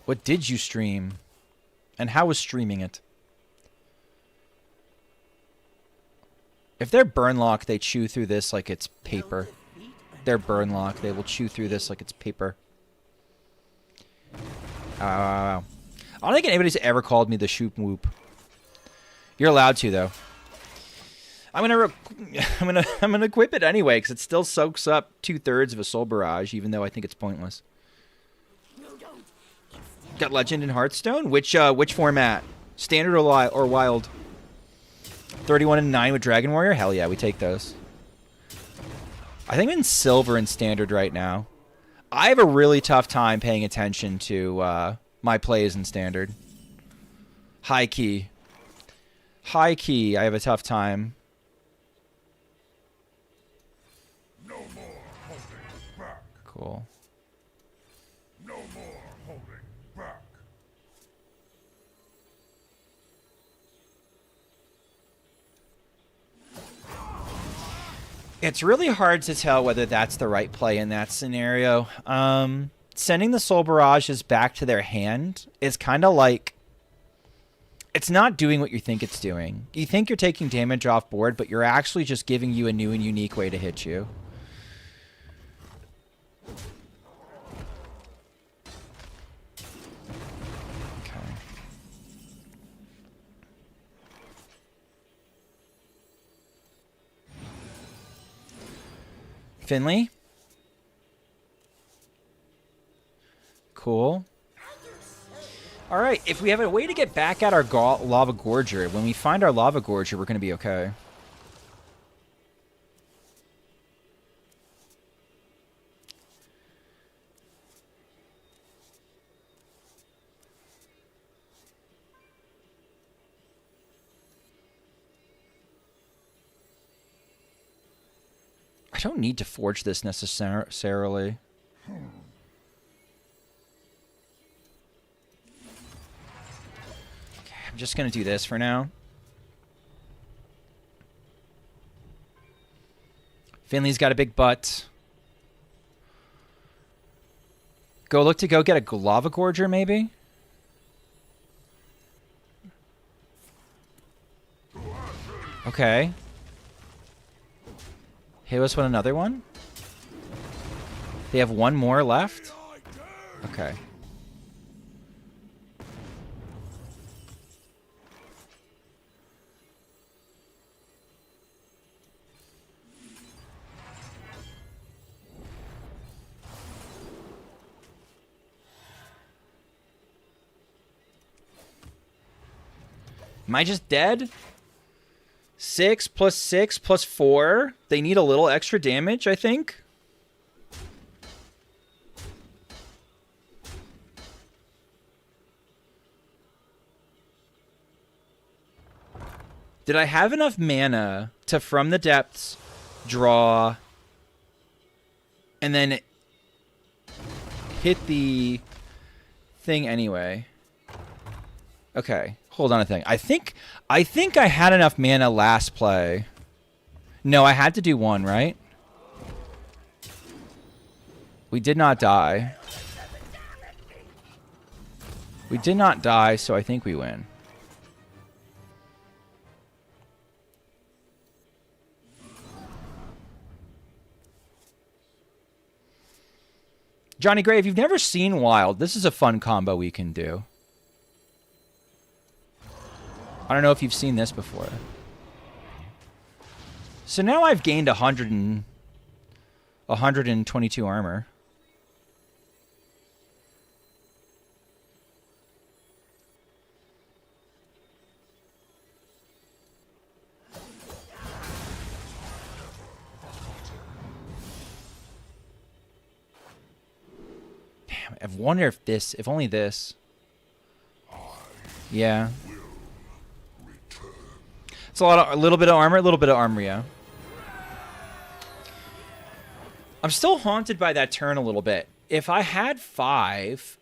What did you stream? And how was streaming it? If they're Burnlock, they chew through this like it's paper. They're Burnlock, they will chew through this like it's paper. I don't think anybody's ever called me the Shoop Whoop. You're allowed to, though. I'm gonna equip it anyway because it still soaks up 2/3 of a Soul Barrage, even though I think it's pointless. Got Legend in Hearthstone. Which format? Standard or Wild? 31 and 9 with Dragon Warrior. Hell yeah, we take those. I think I'm in Silver and Standard right now. I have a really tough time paying attention to my plays in Standard. High key, I have a tough time. No more holding back. Cool. No more holding back. It's really hard to tell whether that's the right play in that scenario. Sending the Soul Barrages back to their hand is kind of like... It's not doing what you think it's doing. You think you're taking damage off board, but you're actually just giving you a new and unique way to hit you. Okay. Finley? Cool. All right, if we have a way to get back at our Lava Gorger, when we find our Lava Gorger, we're going to be okay. I don't need to forge this necessarily. I'm just going to do this for now. Finley's got a big butt. Look to go get a Lava Gorger, maybe? Okay. Hit us with another one? They have one more left? Okay. Am I just dead? 6 plus 6 plus 4. They need a little extra damage, I think. Did I have enough mana to, from the depths, draw, and then hit the thing anyway? Okay. Hold on a thing. I think I had enough mana last play. No, I had to do one, right? We did not die. We did not die, so I think we win. Johnny Gray, if you've never seen Wild, this is a fun combo we can do. I don't know if you've seen this before. So now I've gained 122 armor. Damn, I wonder if only this. Yeah. It's a little bit of armor, yeah. I'm still haunted by that turn a little bit. If I had 6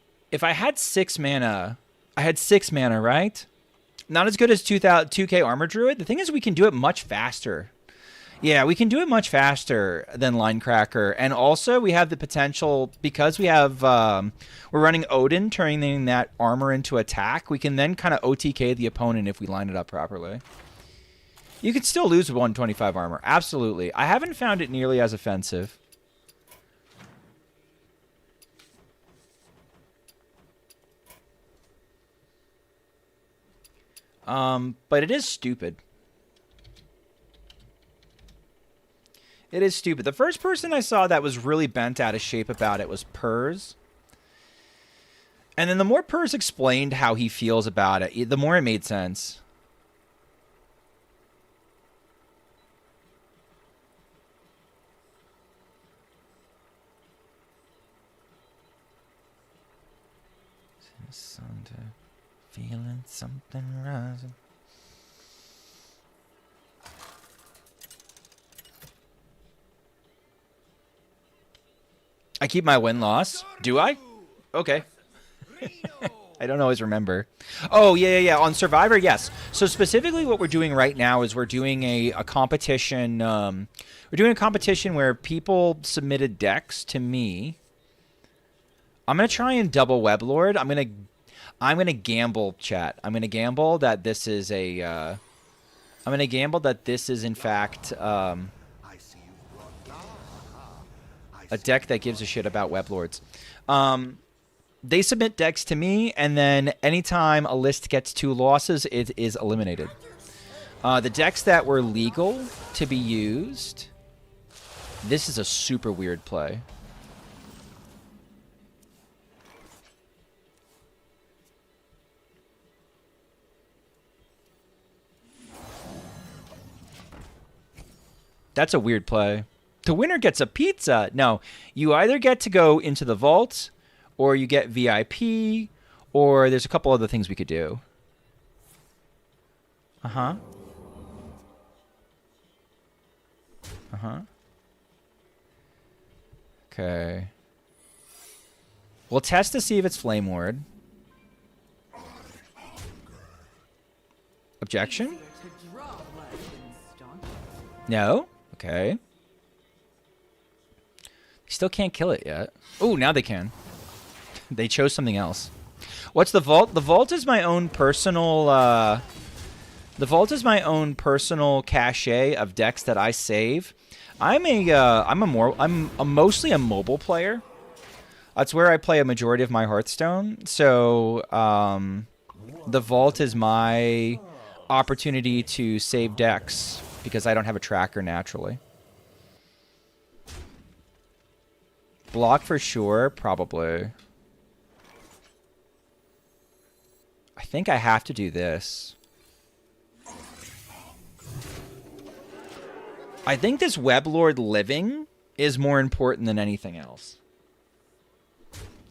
mana, I had 6 mana, right? Not as good as 2K Armor Druid. The thing is, we can do it much faster. Yeah, we can do it much faster than Linecracker. And also, we have the potential, because we have, we're running Odin, turning that armor into attack. We can then kind of OTK the opponent if we line it up properly. You could still lose with 125 armor. Absolutely. I haven't found it nearly as offensive. But it is stupid. It is stupid. The first person I saw that was really bent out of shape about it was Purrs. And then the more Purrs explained how he feels about it, the more it made sense. Feeling something rising. I keep my win-loss. Do I? Okay. I don't always remember. Oh, yeah. On Survivor, yes. So specifically what we're doing right now is we're doing a competition. We're doing a competition where people submitted decks to me. I'm going to try and double Weblord. I'm gonna gamble, chat. I'm gonna gamble that this is a. I'm gonna gamble that this is in fact I see you brought God. a deck that gives a shit about Weblords. They submit decks to me, and then anytime a list gets 2 losses, it is eliminated. The decks that were legal to be used. This is a super weird play. That's a weird play. The winner gets a pizza. No, you either get to go into the vault, or you get VIP, or there's a couple other things we could do. Uh-huh. Uh-huh. Okay. We'll test to see if it's Flame Ward. Objection? No? Okay. Still can't kill it yet. Oh, now they can. They chose something else. What's the vault? The vault is my own personal the vault is my own personal cache of decks that I save. I'm mostly a mobile player. That's where I play a majority of my Hearthstone. So, the vault is my opportunity to save decks because I don't have a tracker naturally. Block for sure, probably. I think I have to do this. I think this Weblord living is more important than anything else.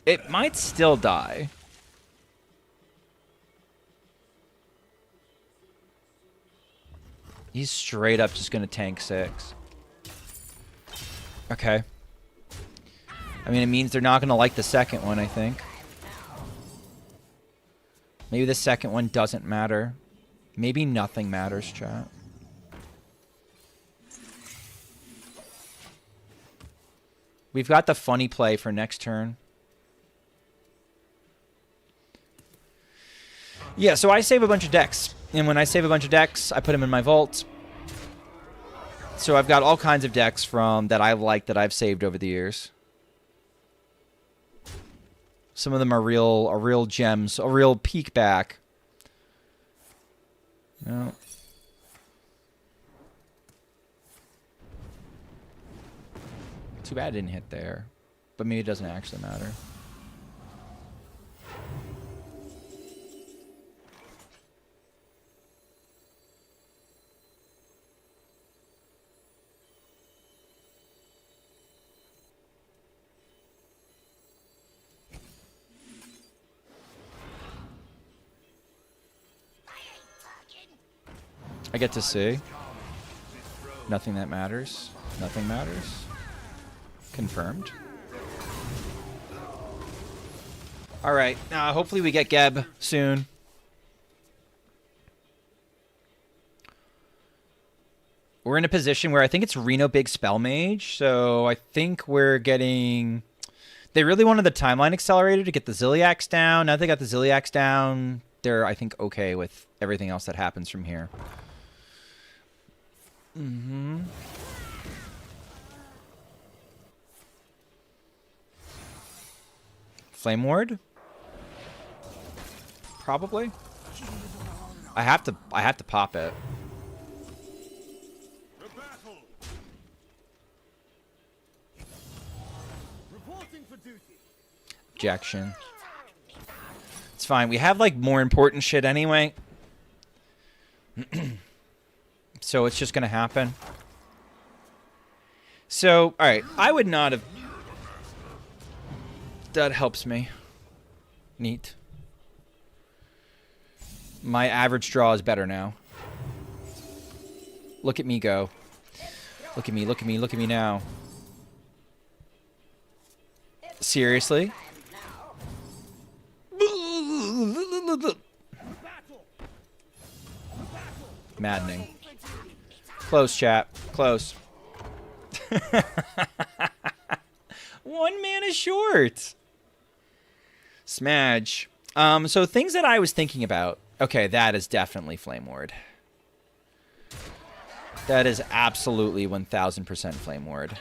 It might still die. He's straight up just going to tank 6. Okay. I mean, it means they're not going to like the second one, I think. Maybe the second one doesn't matter. Maybe nothing matters, chat. We've got the funny play for next turn. Yeah, so I save a bunch of decks. And when I save a bunch of decks, I put them in my vault. So I've got all kinds of decks from that I like that I've saved over the years. Some of them are real gems, a real peek back. No. Too bad it didn't hit there. But maybe it doesn't actually matter. I get to see. Nothing that matters. Nothing matters. Confirmed. Alright, hopefully we get Geb soon. We're in a position where I think it's Reno Big Spell Mage, so I think we're getting... They really wanted the timeline accelerator to get the Ziliacs down. Now they got the Ziliacs down. They're, I think, okay with everything else that happens from here. Mm-hmm. Flame Ward? Probably. I have to pop it. Objection. It's fine. We have like more important shit anyway. So it's just gonna happen. So, alright. I would not have... That helps me. Neat. My average draw is better now. Look at me go. Look at me, look at me, look at me now. Seriously? Maddening. Close, chat. Close. 1 mana short. Smudge. So things that I was thinking about. Okay, that is definitely Flame Ward. That is absolutely 1000% Flame Ward.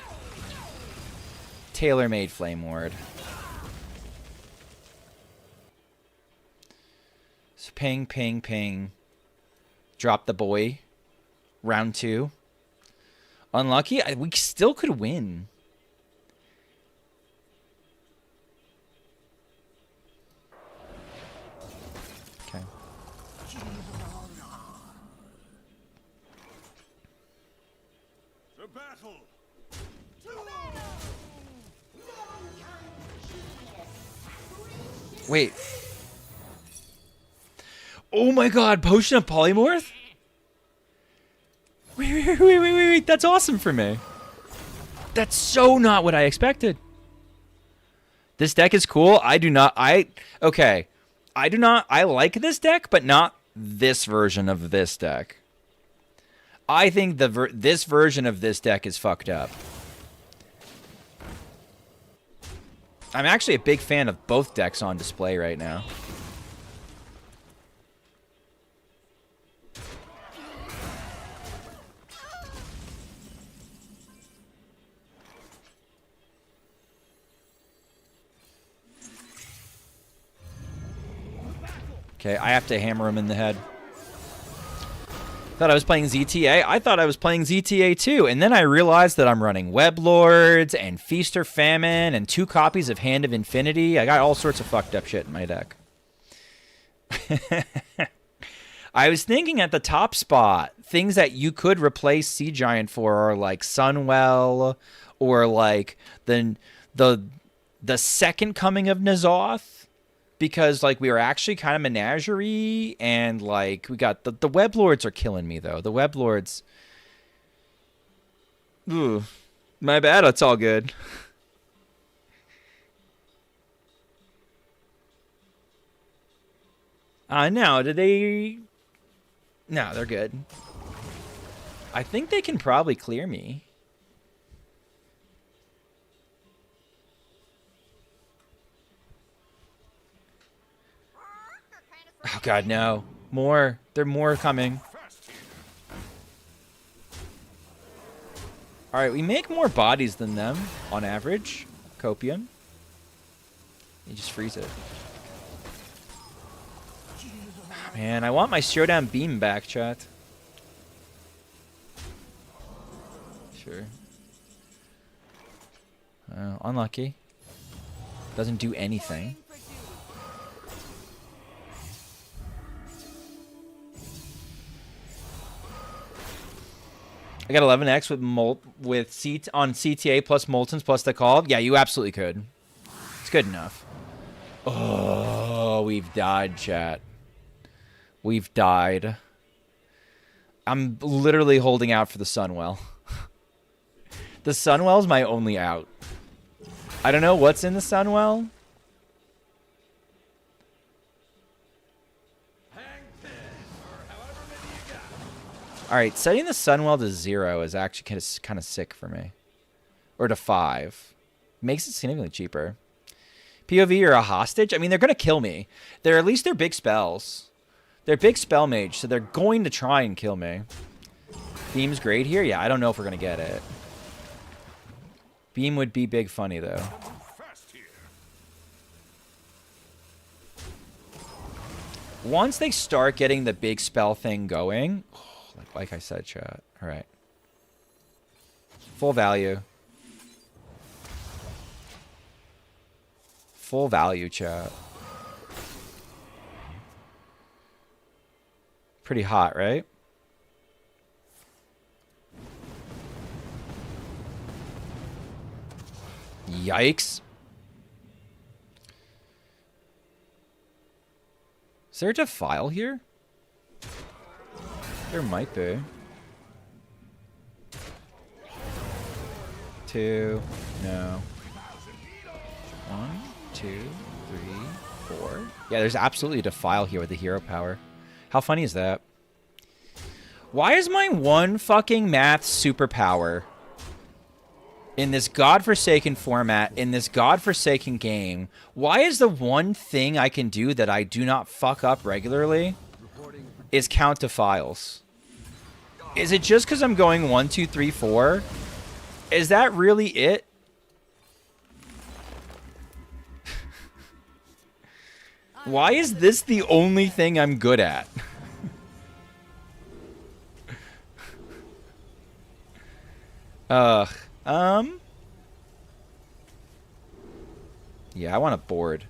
Tailor-made Flame Ward. So ping, ping, ping. Drop the boy. Round 2. Unlucky? We still could win. Okay. The battle. Wait. Oh my god, Potion of Polymorph? Wait. That's awesome for me. That's so not what I expected. This deck is cool. I like this deck, but not this version of this deck. I think this version of this deck is fucked up. I'm actually a big fan of both decks on display right now. Okay, I have to hammer him in the head. Thought I was playing ZTA. I thought I was playing ZTA too, and then I realized that I'm running Web Lords and Feast or Famine and 2 copies of Hand of Infinity. I got all sorts of fucked up shit in my deck. I was thinking at the top spot, things that you could replace Sea Giant for are like Sunwell or like the second coming of N'Zoth. Because, like, we were actually kind of menagerie, and, like, we got... The Web Lords are killing me, though. The Web Lords... Ooh. My bad, it's all good. No, did they... No, they're good. I think they can probably clear me. Oh god, no. More. There are more coming. Alright, we make more bodies than them, on average. Copium. You just freeze it. Man, I want my Showdown Beam back, chat. Sure. Unlucky. Doesn't do anything. I got 11x on CTA plus Moltons plus the call. Yeah, you absolutely could. It's good enough. Oh, we've died, chat. We've died. I'm literally holding out for the Sunwell. The Sunwell's my only out. I don't know what's in the Sunwell. Alright, setting the Sunwell to 0 is actually kind of sick for me. Or to 5. Makes it significantly cheaper. POV or a hostage? I mean, they're going to kill me. At least they're big spells. They're big spell mage, so they're going to try and kill me. Beam's great here? Yeah, I don't know if we're going to get it. Beam would be big funny, though. Once they start getting the big spell thing going... Like I said, chat. Alright. Full value. Full value, chat. Pretty hot, right? Yikes. Is there a defile here? There might be. 2. No. 1, 2, 3, 4. Yeah, there's absolutely a defile here with the hero power. How funny is that? Why is my one fucking math superpower In this godforsaken format, in this godforsaken game, why is the one thing I can do that I do not fuck up regularly is count to files? Is it just because I'm going 1, 2, 3, 4? Is that really it? Why is this the only thing I'm good at? Ugh. Yeah, I want a board.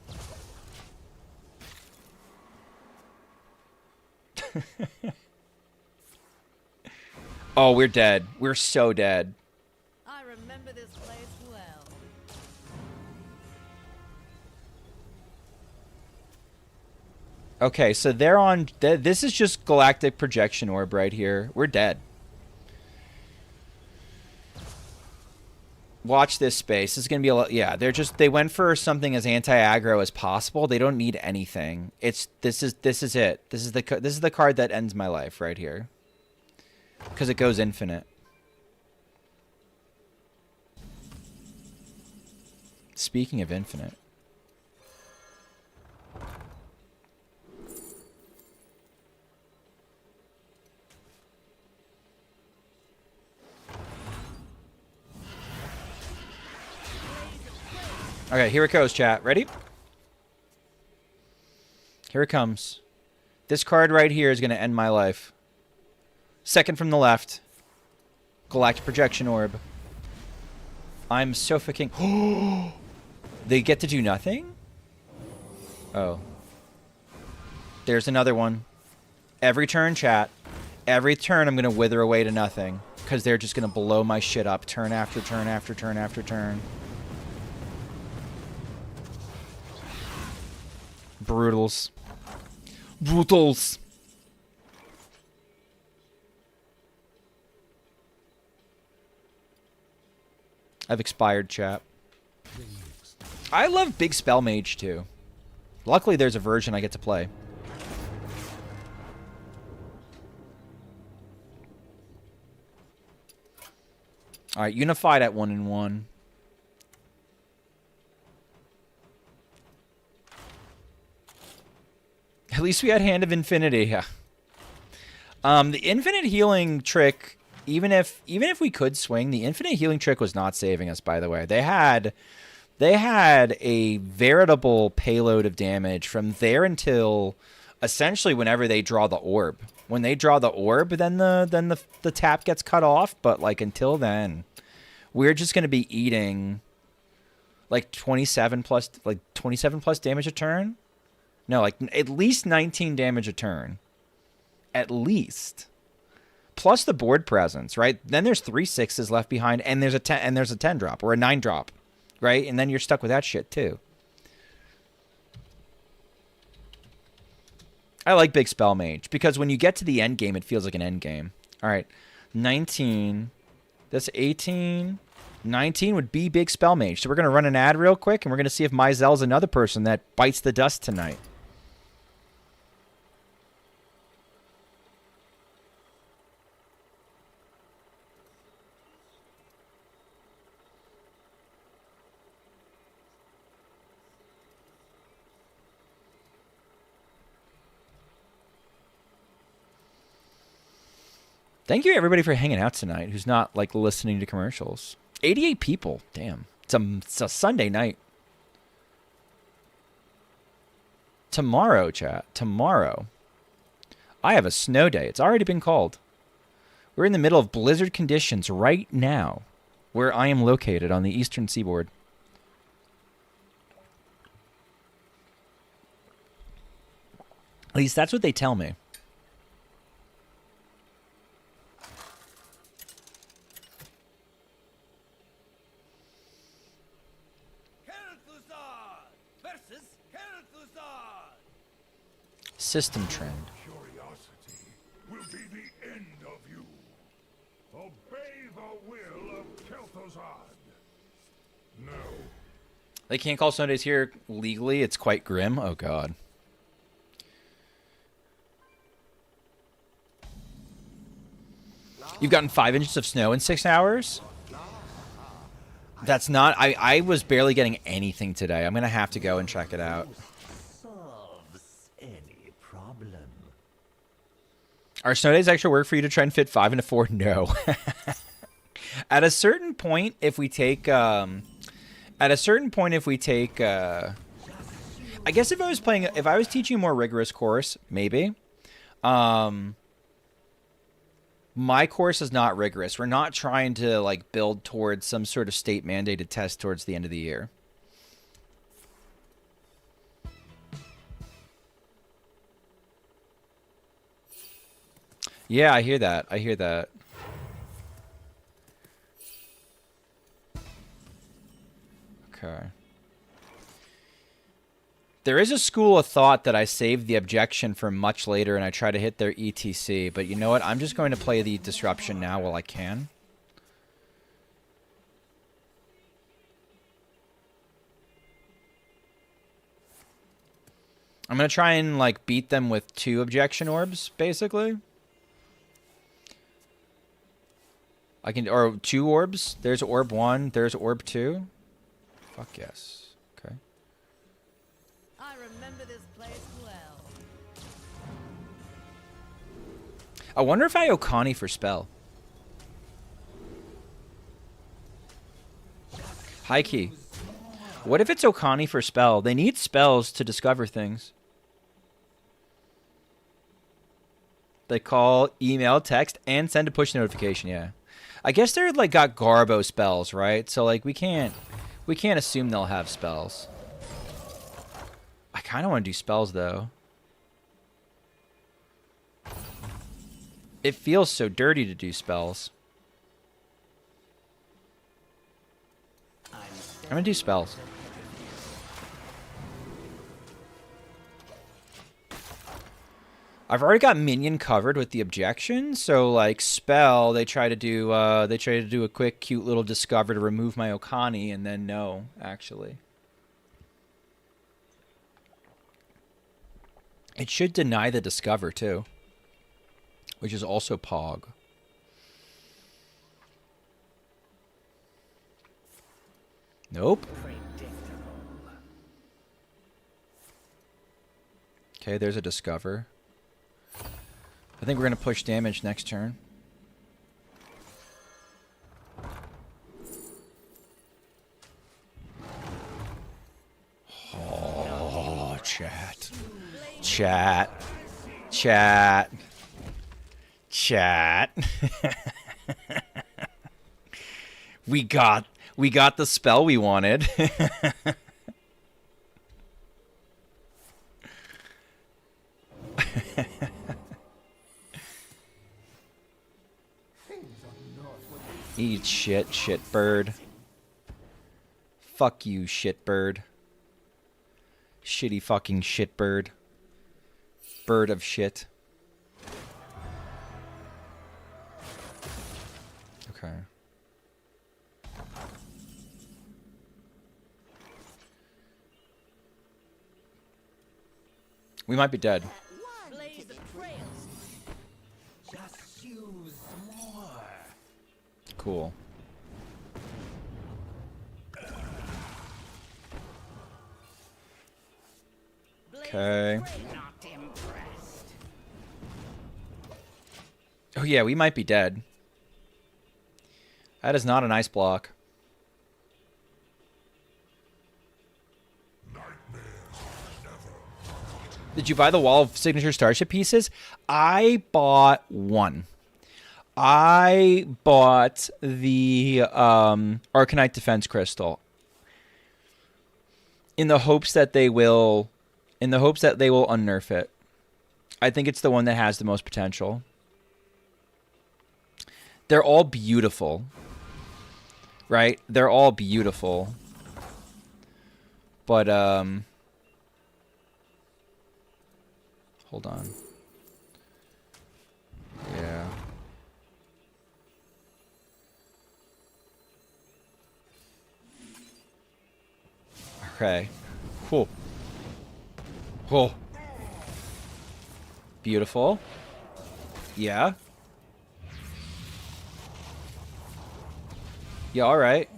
Oh, we're dead. We're so dead. I remember this place well. Okay, so they're on... This is just Galactic Projection Orb right here. We're dead. Watch this space. This is going to be a lot... Yeah, they went for something as anti-aggro as possible. They don't need anything. This is it. This is the card that ends my life right here. Because it goes infinite. Speaking of infinite. Okay, here it goes, chat. Ready? Here it comes. This card right here is going to end my life. Second from the left. Galactic Projection Orb. I'm so fucking... They get to do nothing? Oh. There's another one. Every turn, chat. Every turn I'm going to wither away to nothing. Because they're just going to blow my shit up turn after turn after turn after turn. Brutals. Brutals. I've expired, chat. I love Big Spell Mage, too. Luckily, there's a version I get to play. Alright, Unified at 1-1. At least we had Hand of Infinity. Yeah. The infinite healing trick, even if we could swing, the infinite healing trick was not saving us, by the way. They had a veritable payload of damage from there until essentially whenever they draw the orb. When they draw the orb, then the tap gets cut off, but like until then, we're just going to be eating like 27 plus damage a turn. No, like at least 19 damage a turn. At least. Plus the board presence, right? Then there's 3 6s left behind, and there's a 10 drop or a 9 drop, right? And then you're stuck with that shit too. I like Big Spell Mage because when you get to the end game, it feels like an end game. All right, 19. That's 18. 19 would be Big Spell Mage. So we're gonna run an ad real quick, and we're gonna see if Maizel's another person that bites the dust tonight. Thank you, everybody, for hanging out tonight who's not, like, listening to commercials. 88 people. Damn. It's a Sunday night. Tomorrow, chat. Tomorrow. I have a snow day. It's already been called. We're in the middle of blizzard conditions right now, where I am located on the eastern seaboard. At least that's what they tell me. System trend. Curiosity will be the end of you. Obey the will of Kel'Thuzad. No. They can't call Sundays here legally. It's quite grim. Oh, God. You've gotten 5 inches of snow in 6 hours? That's not... I was barely getting anything today. I'm going to have to go and check it out. Solves any problem. Are snow days actually work for you to try and fit 5 into 4? No. At a certain point, if we take... I guess if I was teaching a more rigorous course, maybe. My course is not rigorous. We're not trying to like build towards some sort of state mandated test towards the end of the year. Yeah, I hear that. I hear that. Okay. There is a school of thought that I saved the objection for much later and I try to hit their ETC, but you know what? I'm just going to play the disruption now while I can. I'm going to try and like beat them with 2 objection orbs, basically. I can, or 2 orbs. There's orb 1, there's orb 2. Fuck yes. Okay. I remember this place well. I wonder if I Okani for spell. High key. What if it's Okani for spell? They need spells to discover things. They call, email, text, and send a push notification, yeah. I guess they're like got Garbo spells, right? So like we can't assume they'll have spells. I kind of want to do spells though. It feels so dirty to do spells. I'm gonna do spells. I've already got minion covered with the objection, so like spell, they try to do a quick, cute little discover to remove my Okani, and then no, actually. It should deny the discover too, which is also Pog. Nope. Okay, there's a discover. I think we're going to push damage next turn. Oh, chat. Chat. Chat. Chat. We got the spell we wanted. Eat shit, shitbird. Fuck you, shitbird. Shitty fucking shitbird. Bird of shit. Okay. We might be dead. Blaze the trails. Just use more. Cool. Okay. Not impressed. Oh yeah, we might be dead. That is not a nice block. Did you buy the Wall of Signature Starship pieces? I bought 1. I bought the Arcanite Defense Crystal in the hopes that they will unnerf it. I think it's the one that has the most potential. They're all beautiful. Right? They're all beautiful. But hold on. Yeah. Okay. Cool. Cool. Beautiful. Yeah. Yeah, all right.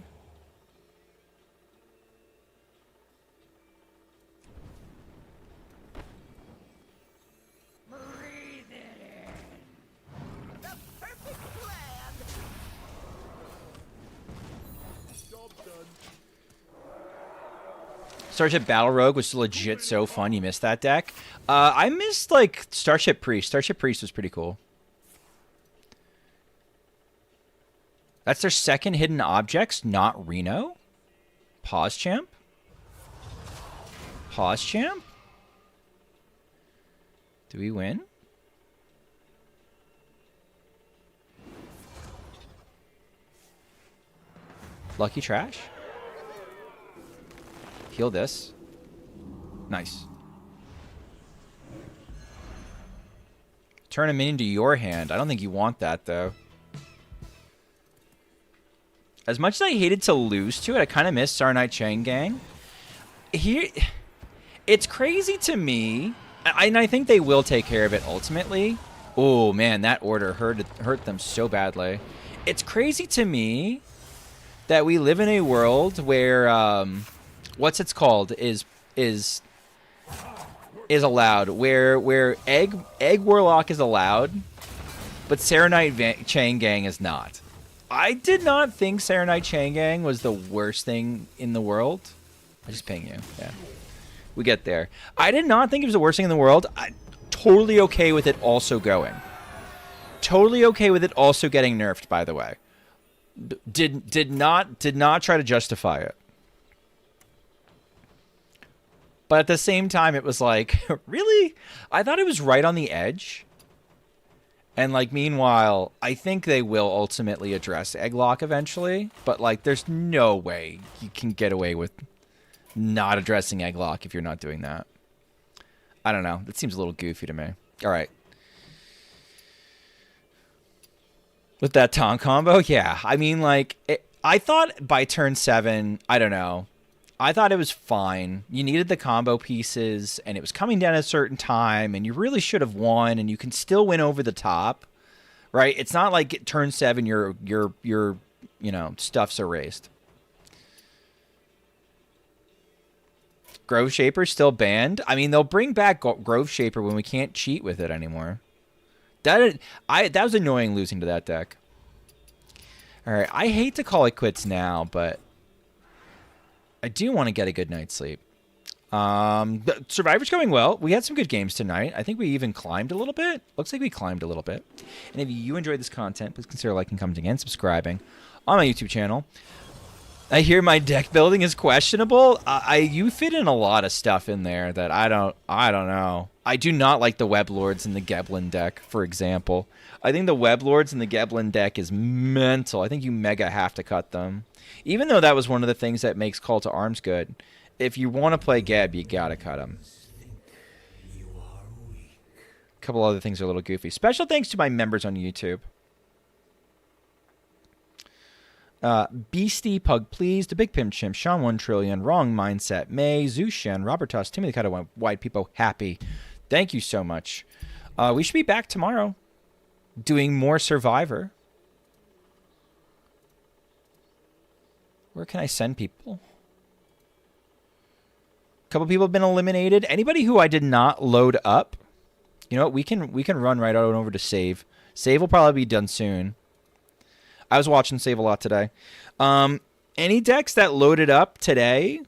Starship Battle Rogue was legit so fun. You missed that deck. I missed like Starship Priest. Starship Priest was pretty cool. That's their second hidden objects, not Reno. Pause champ. Pause champ. Do we win? Lucky Trash. Heal this. Nice. Turn a minion to your hand. I don't think you want that, though. As much as I hated to lose to it, I kind of missed Sarnite Chain Gang. Here, it's crazy to me, and I think they will take care of it ultimately. Oh, man, that order hurt them so badly. It's crazy to me that we live in a world where... what's it's called is allowed, where egg warlock is allowed, but Saronite Chain Gang is not. I did not think Saronite Chain Gang was the worst thing in the world. I just ping you. Yeah, we get there. I did not think it was the worst thing in the world. I'm totally okay with it also going. Totally okay with it also getting nerfed. By the way, did not try to justify it. But at the same time, it was like, really? I thought it was right on the edge. And, like, meanwhile, I think they will ultimately address Egglock eventually. But, like, there's no way you can get away with not addressing Egglock if you're not doing that. I don't know. That seems a little goofy to me. All right. With that taunt combo, yeah. I mean, like, I thought by turn 7, I don't know. I thought it was fine. You needed the combo pieces, and it was coming down at a certain time, and you really should have won, and you can still win over the top, right? It's not like at turn 7 your you know, stuff's erased. Grove Shaper's still banned. I mean, they'll bring back Grove Shaper when we can't cheat with it anymore. That was annoying losing to that deck. All right, I hate to call it quits now, but I do want to get a good night's sleep. Survivor's going well. We had some good games tonight. I think we even climbed a little bit. Looks like we climbed a little bit. And if you enjoyed this content, please consider liking, commenting, and subscribing on my YouTube channel. I hear my deck building is questionable. You fit in a lot of stuff in there that I don't know. I do not like the Web Lords in the Geblin deck, for example. I think the Web Lords in the Geblin deck is mental. I think you mega have to cut them. Even though that was one of the things that makes Call to Arms good. If you want to play Geb, you gotta cut them. A couple other things are a little goofy. Special thanks to my members on YouTube. Beastie, Pug Please, The Big Pimp Chimp, Sean 1 Trillion, Wrong Mindset, May, Zushen, Robert Tuss, Timothy Kind of White People, Happy. Thank you so much. We should be back tomorrow doing more Survivor. Where can I send people? A couple people have been eliminated. Anybody who I did not load up, you know what? We can run right on over to Save. Save will probably be done soon. I was watching Save a lot today. Any decks that loaded up today,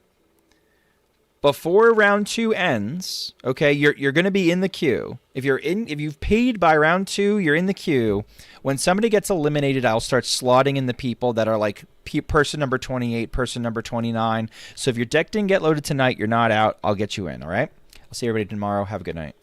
before round 2 ends, okay, you're going to be in the queue. If you've paid by round 2, you're in the queue. When somebody gets eliminated, I'll start slotting in the people that are like person number 28, person number 29. So if your deck didn't get loaded tonight, you're not out. I'll get you in, all right? I'll see everybody tomorrow. Have a good night.